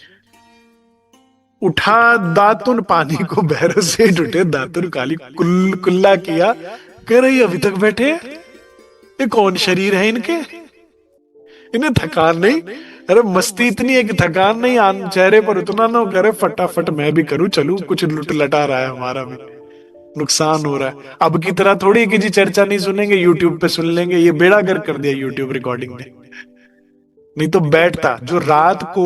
उठा दातुन पानी को, भैरव सेठ उठे, दातुन काली कुल्ला किया, कह रही अभी तक बैठे, ये कौन शरीर है इनके, इन्हें थकान नहीं, अरे मस्ती इतनी है कि थकान नहीं, चेहरे पर उतना ना, कह रहे फटाफट मैं भी करूं, चलूं, कुछ लुट लटा रहा है, हमारा भी नुकसान हो रहा है। अब की तरह थोड़ी कि जी चर्चा नहीं सुनेंगे, यूट्यूब पे सुन लेंगे, ये बेड़ा गर्क कर दिया यूट्यूब रिकॉर्डिंग ने। नहीं तो बैठता, जो रात को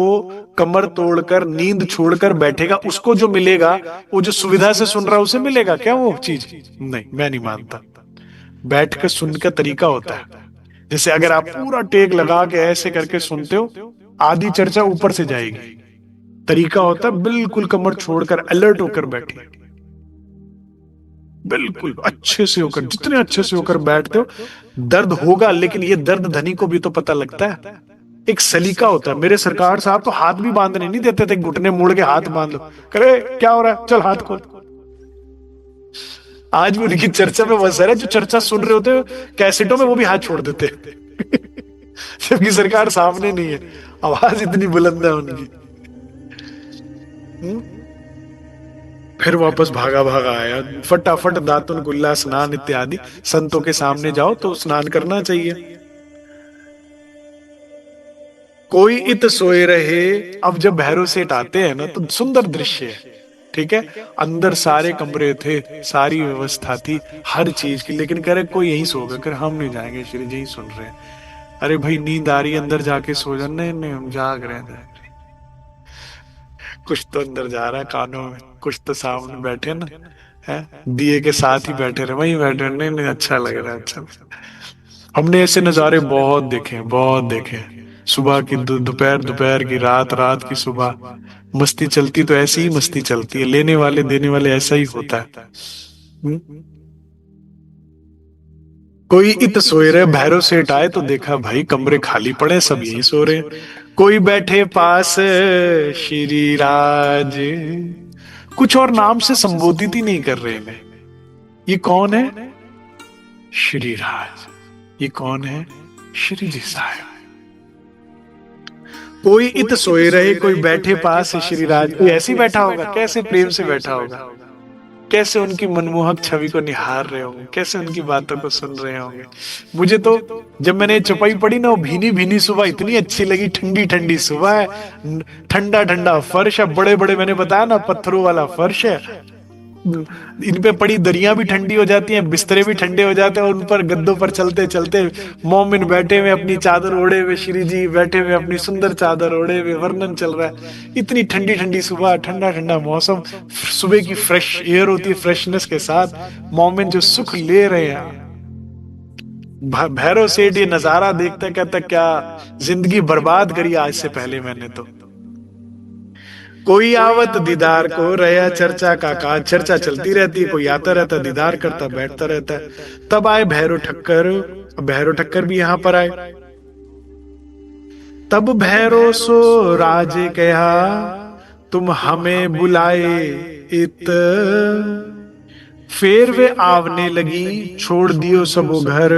कमर तोड़कर नींद छोड़कर बैठेगा, उसको जो मिलेगा, वो जो सुविधा से सुन रहा है उसे मिलेगा क्या वो चीज? नहीं, मैं नहीं मानता। बैठ कर सुनने का तरीका होता है, जैसे अगर आप पूरा टेक लगा के ऐसे करके सुनते हो, आधी चर्चा ऊपर से जाएगी। तरीका होता है बिल्कुल कमर छोड़कर अलर्ट होकर बैठिए, बिल्कुल अच्छे से होकर, जितने अच्छे से होकर बैठते हो, दर्द होगा, लेकिन ये दर्द धनी को भी तो पता लगता है, एक सलीका होता है। मेरे सरकार साहब तो हाथ भी बांधने नहीं देते थे, घुटने मोड़ के हाथ बांध लो, करे क्या हो रहा है, चल हाथ खोल। आज भी उनकी चर्चा में बहुत सारे जो चर्चा सुन रहे होते कैसेटों में, वो भी हाथ छोड़ देते जबकि सरकार सामने नहीं है, आवाज इतनी बुलंद है उनकी। फिर वापस भागा भागा आया, फटाफट दातुन कुल्ला स्नान इत्यादि। संतों के सामने जाओ तो स्नान करना चाहिए। कोई इत सोए रहे। अब जब भैरव सेठ आते हैं ना तो सुंदर दृश्य है, ठीक है। अंदर सारे कमरे थे, सारी व्यवस्था थी हर चीज की, लेकिन कह रहे कोई यहीं सो गए, हम नहीं जाएंगे श्री जी, सुन रहे हैं। अरे भाई नींद आ रही है, अंदर जाके सो जाओ। नहीं नहीं, हम जाग रहे हैं। कुछ तो अंदर जा रहा है कानों में, कुछ तो सामने बैठे ना है, दिए के साथ ही बैठे रहे, वहीं बैठे। नहीं नहीं, अच्छा लग रहा है, अच्छा। हमने ऐसे नजारे बहुत देखे हैं, बहुत देखे हैं। सुबह की दोपहर, दोपहर की रात, रात की सुबह। मस्ती चलती तो ऐसी ही मस्ती चलती है, लेने वाले देने वाले, ऐसा ही होता है। कोई इत सोए रहे। भैरव सेठ आए तो देखा भाई कमरे खाली पड़े, सब यही सो रहे। कोई बैठे पास श्री राज। कुछ और नाम से संबोधित ही नहीं कर रहे इन्हें। ये कौन है? श्री राज। ये कौन है? श्री जी साहब। कोई इत सोए रहे, कोई बैठे पास श्री राज। कोई ऐसे ही बैठा होगा, कैसे प्रेम से बैठा होगा, कैसे उनकी मनमोहक छवि को निहार रहे होंगे, कैसे उनकी बातों को सुन रहे होंगे। मुझे तो जब मैंने चौपाई पढ़ी ना, वो भीनी भीनी सुबह इतनी अच्छी लगी। ठंडी ठंडी सुबह है, ठंडा ठंडा फर्श है, बड़े बड़े, मैंने बताया ना पत्थरों वाला फर्श है। इन पे पड़ी दरियां भी ठंडी हो जाती हैं, बिस्तरे भी ठंडे हो जाते हैं, और उन पर गद्दों पर चलते चलते मोमिन बैठे हुए अपनी चादर ओढ़े हुए, श्री जी बैठे हुए अपनी सुंदर चादर ओढ़े हुए, वर्णन चल रहा है। इतनी ठंडी ठंडी सुबह, ठंडा ठंडा मौसम, सुबह की फ्रेश एयर होती है, फ्रेशनेस के साथ मोमिन जो सुख ले रहे हैं। भैरव सेठ ये नजारा देखता कहता क्या जिंदगी बर्बाद करी आज से पहले मैंने तो। कोई आवत दीदार को रहा, चर्चा का चर्चा चलती रहती है, कोई आता रहता, दीदार करता, बैठता रहता है। तब आए भैरव ठक्कर। भैरव ठक्कर भी यहां पर आए। तब भैरव सो राजे कहा, तुम हमें बुलाए इत। फिर वे आवने लगी, छोड़ दियो सबो घर।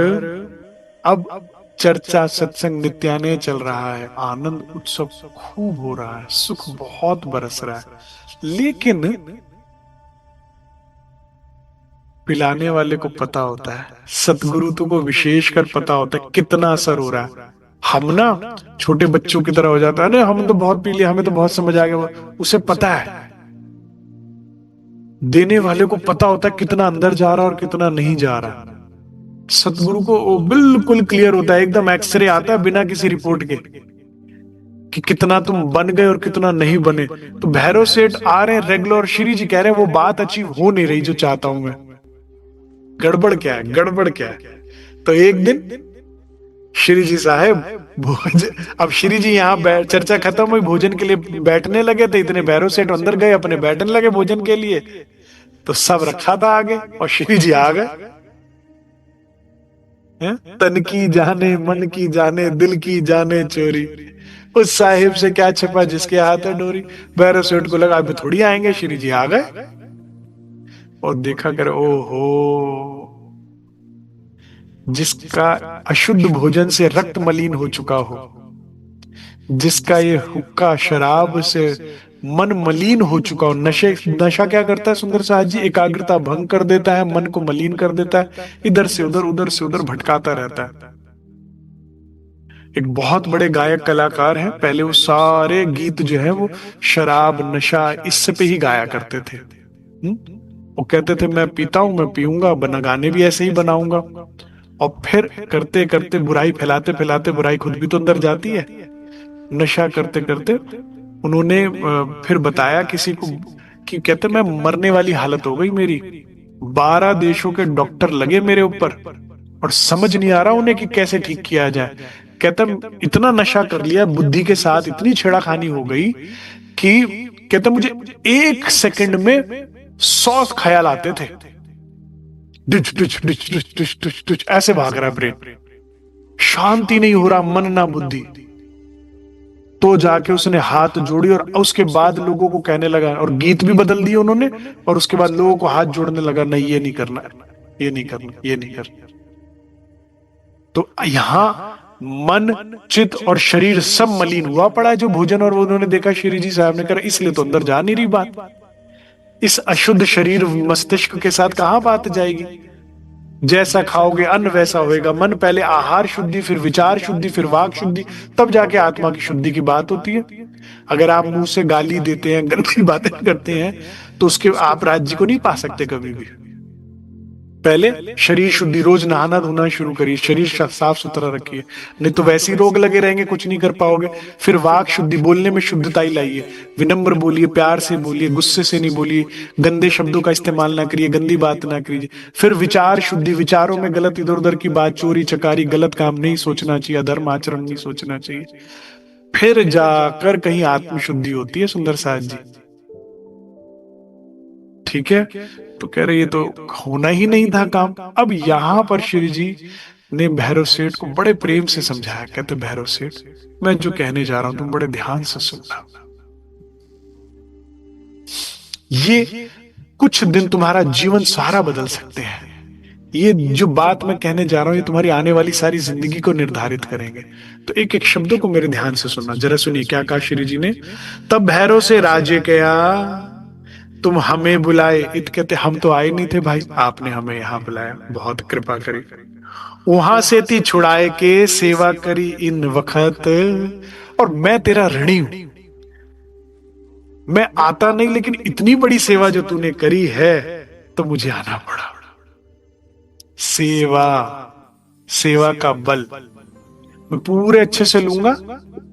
अब चर्चा सत्संग नित्याने चल रहा है, आनंद उत्सव खूब हो रहा है, सुख बहुत बरस रहा है। लेकिन पिलाने वाले को पता होता है, सतगुरु को विशेषकर पता होता है कितना असर हो रहा है। हम ना छोटे बच्चों की तरह हो जाता है, हम तो बहुत पी लिया, हमें तो बहुत समझ आ गया। उसे पता है, देने वाले को पता होता है कितना अंदर जा रहा है और कितना नहीं जा रहा। सतगुरु को बिल्कुल क्लियर होता है, एकदम एक्सरे आता है बिना किसी रिपोर्ट के कि कितना तुम बन गए और कितना नहीं बने। तो भैरव सेठ आ रहे हैं रेगुलर, और श्री जी कह रहे हैं वो बात अचीव हो नहीं रही जो चाहता हूं मैं। गड़बड़ क्या है, गड़बड़ क्या है? तो एक दिन श्री जी साहब अब श्री जी यहाँ चर्चा खत्म हुई, भोजन के लिए बैठने लगे थे। इतने भैरव सेठ अंदर गए, अपने बैठने लगे भोजन के लिए। तो सब रखा था आगे, और श्री जी आ गए। तन की जाने, मन की जाने, दिल की जाने चोरी, उस साहिब से क्या छिपा जिसके हाथ है डोरी। भैरव सेठ को लगा अभी थोड़ी आएंगे, श्री जी आ गए। और देखा कर, ओहो, जिसका अशुद्ध भोजन से रक्त मलिन हो चुका हो, जिसका ये हुक्का शराब से मन मलिन हो चुका हो। नशा क्या करता है सुंदर साहब जी? एकाग्रता भंग कर देता है, मन को मलिन कर देता है, इधर से उधर, उधर से उधर भटकाता रहता है। एक बहुत बड़े गायक कलाकार हैं, पहले वो सारे गीत जो है वो शराब नशा इससे पे ही गाया करते थे। वो कहते थे मैं पीता हूं, मैं पीऊंगा, बना गाने भी ऐसे ही बनाऊंगा। और फिर करते करते बुराई फैलाते फैलाते बुराई खुद भी तो अंदर जाती है। नशा करते करते उन्होंने फिर बताया किसी को कि कहते मैं मरने वाली हालत हो गई मेरी, 12 देशों के डॉक्टर लगे मेरे ऊपर और समझ नहीं आ रहा उन्हें कि कैसे ठीक किया जाए। कहता इतना नशा कर लिया, बुद्धि के साथ इतनी छेड़ाखानी हो गई कि कहता मुझे 1 सेकंड में 100 ख्याल आते थे। Ditch ditch ditch ditch ditch ditch ditch ऐसे भाग रहा है ब्रेन, शांति नहीं हो रहा मन ना बुद्धि। तो जाके उसने हाथ जोड़ी और उसके बाद लोगों को कहने लगा, और गीत भी बदल दिए उन्होंने, और उसके बाद लोगों को हाथ जोड़ने लगा, नहीं ये नहीं करना, ये नहीं करना, ये नहीं करना। तो यहां मन चित्त और शरीर सब मलिन हुआ पड़ा है जो भोजन, और उन्होंने देखा श्री जी साहब ने कहा इसलिए तो अंदर जा नहीं रही बात, इस अशुद्ध शरीर मस्तिष्क के साथ कहां बात जाएगी। जैसा खाओगे अन्न वैसा होएगा। मन पहले आहार शुद्धि, फिर विचार शुद्धि, फिर वाक शुद्धि, तब जाके आत्मा की शुद्धि की बात होती है। अगर आप मुंह से गाली देते हैं, गंदी बातें करते हैं, तो उसके आप राज्य को नहीं पा सकते कभी भी। पहले शरीर शुद्धि, रोज नहाना धोना शुरू करिए, शरीर साफ सुथरा रखिए, नहीं तो वैसे ही रोग लगे रहेंगे, कुछ नहीं कर पाओगे। फिर वाक शुद्धि, बोलने में शुद्धता ही लाइए, विनम्र बोलिए, प्यार से बोलिए, गुस्से से नहीं बोलिए, गंदे शब्दों का इस्तेमाल ना करिए, गंदी बात ना करिए। फिर विचार शुद्धि, विचारों में गलत इधर उधर की बात, चोरी चकारी, गलत काम नहीं सोचना चाहिए, अधर्म आचरण नहीं सोचना चाहिए। फिर जाकर कहीं आत्म शुद्धि होती है सुंदर साथ जी। ठीक है, तो कह रहे ये तो होना ही नहीं था काम। अब यहां पर श्री जी ने भैरव सेठ को बड़े प्रेम से समझाया, कहते भैरव सेठ मैं जो कहने जा रहा हूं तुम बड़े ध्यान से सुनना, ये कुछ दिन तुम्हारा जीवन सारा बदल सकते हैं। ये जो बात मैं कहने जा रहा हूं ये तुम्हारी आने वाली सारी जिंदगी को निर्धारित करेंगे। तो एक एक शब्दों को मेरे ध्यान से सुनना, जरा सुनिए क्या कहा श्री जी ने। तब भैरव से राजे कया तुम हमें बुलाए, इत कहते हम तो आए नहीं थे भाई, आपने हमें यहाँ बुलाया, बहुत कृपा करी। वहां से ती छुड़ाए के सेवा करी इन वक्त, और मैं तेरा ऋणी हूं, मैं आता नहीं लेकिन इतनी बड़ी सेवा जो तूने करी है तो मुझे आना पड़ा। सेवा, सेवा का बल मैं पूरे अच्छे से लूंगा,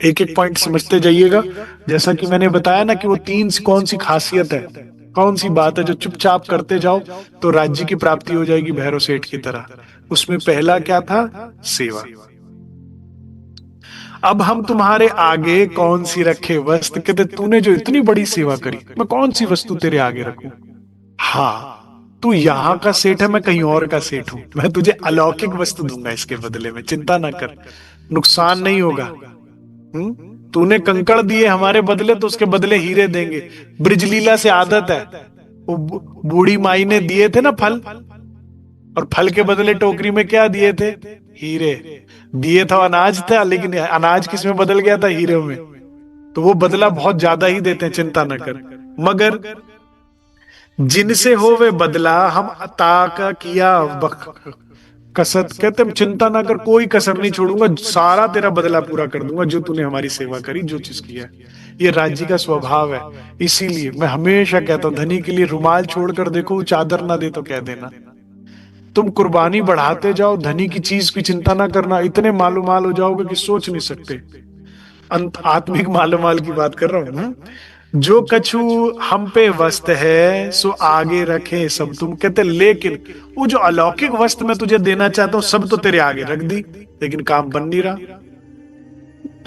एक एक पॉइंट समझते जाइएगा। जैसा कि मैंने बताया ना कि वो तीन कौन सी खासियत है, कौन सी बात है जो चुपचाप करते जाओ तो राज्य की प्राप्ति हो जाएगी भैरव सेठ की तरह। उसमें पहला क्या था? सेवा। अब हम तुम्हारे आगे कौन सी रखे वस्तु, कहते तूने जो इतनी बड़ी सेवा करी मैं कौन सी वस्तु तेरे आगे रखूं। हाँ तू यहाँ का सेठ है, मैं कहीं और का सेठ हूं, मैं तुझे अलौकिक वस्तु दूंगा इसके बदले में, चिंता ना कर, नुकसान नहीं होगा। तूने कंकड़ दिए हमारे बदले तो उसके बदले हीरे देंगे। ब्रिजलीला से आदत है, वो बूढ़ी माई ने दिए थे ना फल, और फल के बदले टोकरी में क्या दिए थे? हीरे दिए था, अनाज था, लेकिन अनाज किस में बदल गया था? हीरे में। तो वो बदला बहुत ज्यादा ही देते हैं, चिंता न कर। मगर जिनसे हो वे बदला हम अता का किया कसत, कहते चिंता ना कर, कोई कसर नहीं छोड़ूंगा, सारा तेरा बदला पूरा कर दूंगा जो तूने हमारी सेवा करी, जो चीज किया है। ये राज्य का स्वभाव है। इसीलिए मैं हमेशा कहता हूं धनी के लिए रुमाल छोड़कर देखो, चादर ना दे तो कह देना। तुम कुर्बानी बढ़ाते जाओ, धनी की चीज की चिंता ना करना, इतने मालूमाल हो जाओगे कि सोच नहीं सकते। आत्मिक मालूमाल की बात कर रहा हूं ना। जो कछु हम पे वस्त है सो आगे रखे सब तुम, कहते लेकिन वो जो अलौकिक वस्त मैं तुझे देना चाहता हूं सब तो तेरे आगे रख दी, लेकिन काम बन नहीं रहा।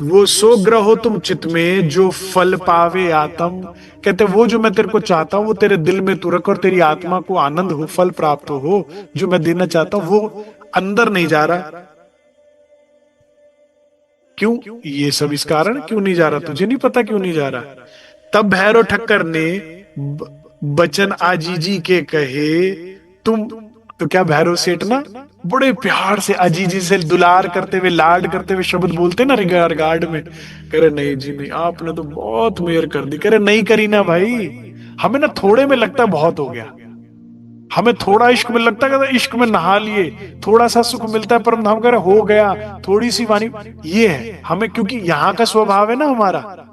वो सो ग्रहो तुम चित्त में जो फल पावे आत्म, कहते वो जो मैं तेरे को चाहता हूं वो तेरे दिल में तू रख, और तेरी आत्मा को आनंद हो, फल प्राप्त हो, जो मैं देना चाहता हूं वो अंदर नहीं जा रहा। क्यों? ये सब इस कारण क्यों नहीं जा रहा, तुझे नहीं पता क्यों नहीं जा रहा। तब भैरव ठक्कर ने बचन आजीजी के कहे तुम, तो क्या भैरव सेठ ना बड़े प्यार से अजीजी से दुलार करते हुए, लाड करते हुए शब्द बोलते ना रिगार्ड में, कह रहे नहीं जी नहीं, आपने तो बहुत मेहर कर दी। कह रहे नहीं करी ना भाई, हमें ना थोड़े में लगता है बहुत हो गया, हमें थोड़ा इश्क में लगता है, इश्क में नहा लिए, थोड़ा सा सुख मिलता है, पर हम कह रहे हो गया, थोड़ी सी वाणी, ये है हमें, क्योंकि यहाँ का स्वभाव है ना हमारा।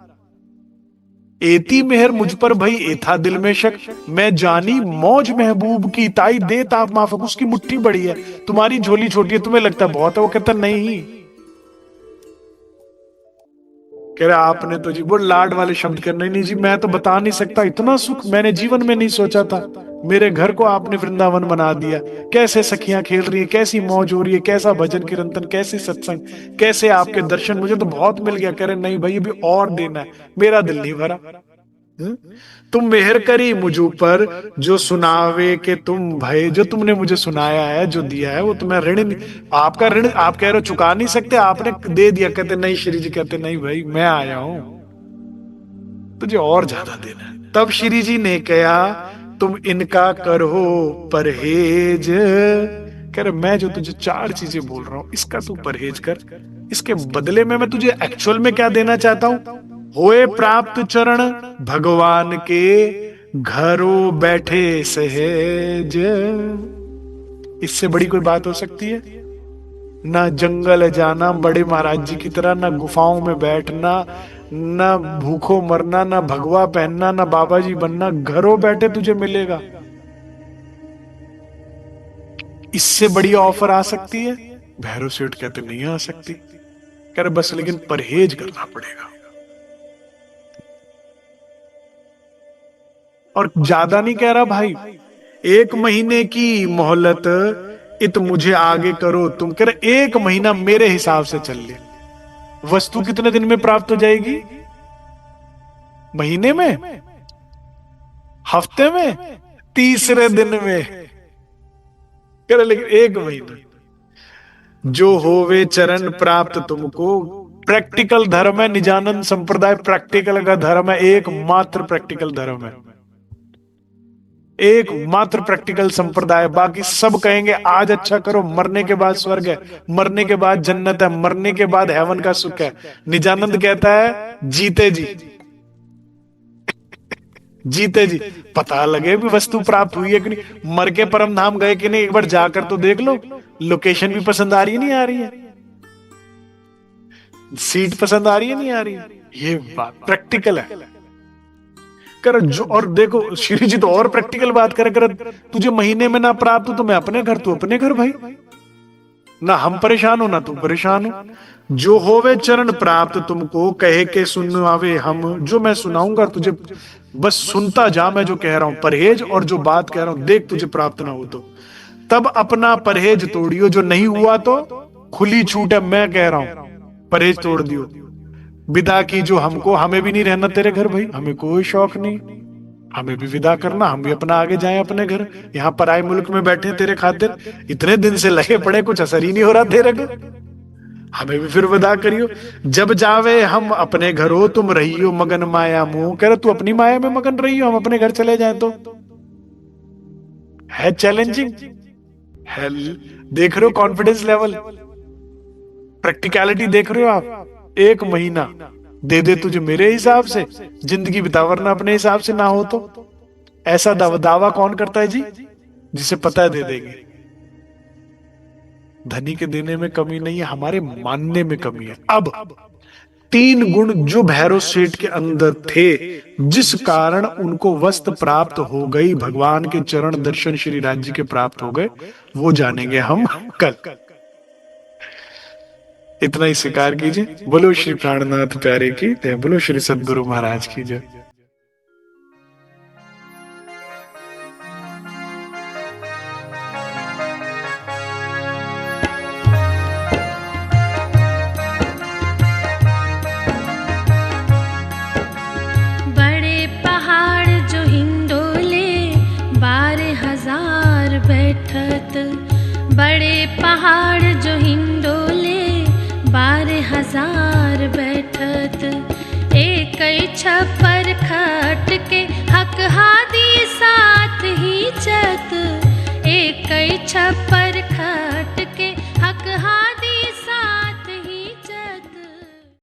एती मेहर मुझ पर भई एथा दिल में शक, मैं जानी मौज महबूब की ताई दे ताप माफक, उसकी मुट्ठी बड़ी है, तुम्हारी झोली छोटी है, तुम्हें लगता है बहुत है, वो कहता नहीं। कह रहा आपने तो जी वो लाड वाले शब्द करने, नहीं जी मैं तो बता नहीं सकता, इतना सुख मैंने जीवन में नहीं सोचा था। मेरे घर को आपने वृंदावन बना दिया, कैसे सखियां खेल रही है, कैसी मौज हो रही है, कैसा भजन कीर्तन, कैसे सत्संग, कैसे आपके दर्शन, मुझे तो बहुत मिल गया। कह रहे नहीं भाई अभी और देना है, मेरा दिल नहीं भरा। तुम मेहर करी मुझ ऊपर, जो सुनावे के तुम भय, जो तुमने मुझे सुनाया है, जो दिया है, वो तुम्हें ऋण, आपका ऋण आप कह रहे हो चुका नहीं सकते, आपने दे दिया। कहते नहीं श्री जी, कहते नहीं भाई, मैं आया हूं, तुझे और ज्यादा देना है। तब श्री जी ने कहा तुम इनका करो परहेज। कह रहे मैं जो तुझे 4 चीजें बोल रहा हूं, इसका तू परहेज कर, इसके बदले में मैं तुझे एक्चुअल में क्या देना चाहता हूं, होए प्राप्त चरण भगवान के, घरों बैठे सहज। इससे बड़ी कोई बात हो सकती है? ना जंगल जाना बड़े महाराज जी की तरह, ना गुफाओं में बैठना, ना भूखों मरना, ना भगवा पहनना, ना बाबा जी बनना, घरों बैठे तुझे मिलेगा। इससे बड़ी ऑफर आ सकती है? भैरव सेठ कहते नहीं आ सकती। कह रहे बस लेकिन परहेज करना पड़ेगा, और ज्यादा नहीं कह रहा भाई, 1 महीने की मोहलत इत मुझे आगे करो तुम। कह रहे 1 महीना मेरे हिसाब से चल ले, वस्तु कितने दिन में प्राप्त हो जाएगी? महीने में? हफ्ते में? तीसरे दिन में। कह रहे लेकिन 1 महीना। जो होवे चरण प्राप्त तुमको, प्रैक्टिकल धर्म है निजानंद संप्रदाय, प्रैक्टिकल का धर्म है, एकमात्र प्रैक्टिकल धर्म है, एकमात्र प्रैक्टिकल संप्रदाय। बाकी सब कहेंगे आज अच्छा करो, मरने के बाद स्वर्ग है, मरने के बाद जन्नत है, मरने के बाद हेवन का सुख है। निजानंद कहता है जीते जी, जीते जी पता लगे भी वस्तु प्राप्त हुई है कि नहीं, मर के परम धाम गए कि नहीं, एक बार जाकर तो देख लो, लोकेशन भी पसंद आ रही है नहीं आ रही है, सीट पसंद आ रही है नहीं आ रही है, ये बात प्रैक्टिकल है। कर जो, और देखो श्री जी तो और प्रैक्टिकल बात कर तुझे महीने में ना प्राप्त हो तो मैं अपने घर, तू अपने घर भाई, ना हम परेशान हो ना तू परेशान हो। जो होवे चरण प्राप्त तुमको, कहे के सुनावे हम, जो मैं सुनाऊंगा तुझे बस सुनता जा, मैं जो कह रहा हूं परहेज, और जो बात कह रहा हूं देख तुझे प्राप्त ना हो तो तब अपना परहेज तोड़ियो, जो नहीं हुआ तो खुली छूट है, मैं कह रहा हूं परहेज तोड़ दियो। विदा की जो हमको, हमें भी नहीं रहना तेरे घर भाई, हमें कोई शौक नहीं, हमें भी विदा करना, हम भी अपना आगे जाएं अपने घर, यहाँ पराए मुल्क में बैठे तेरे खातिर, इतने दिन से लगे पड़े, कुछ असर ही नहीं हो रहा तेरे को, हमें भी फिर विदा करियो। जब जावे हम अपने घरों, तुम रहियो मगन माया मोह। कह रहे तू अपनी माया में मगन रहियो, हम अपने घर चले जाए तो। है चैलेंजिंग है, देख रहे हो कॉन्फिडेंस लेवल, प्रैक्टिकलिटी देख रहे हो आप। 1 महीना दे दे तुझे मेरे हिसाब से, जिंदगी बिता, वरना अपने हिसाब से ना हो तो। ऐसा दावा कौन करता है जी? जिसे पता है दे देंगे। धनी के देने में कमी नहीं है, हमारे मानने में कमी है। अब 3 गुण जो भैरव सेठ के अंदर थे, जिस कारण उनको वस्त्र प्राप्त हो गई, भगवान के चरण दर्शन श्री राज जी के प्राप्त हो गए, वो जानेंगे हम कल। इतना ही स्वीकार कीजिए। बोलो श्री प्राणनाथ प्यारे की जय, बोलो श्री सद्गुरु महाराज की जय। बड़े पहाड़ जो हिंडोले 12,000 बैठत, बड़े पहाड़ जो हिंडोले 12,000 बैठत, एक छप्पर खट के हक हादी साथ ही चत, एक छप्पर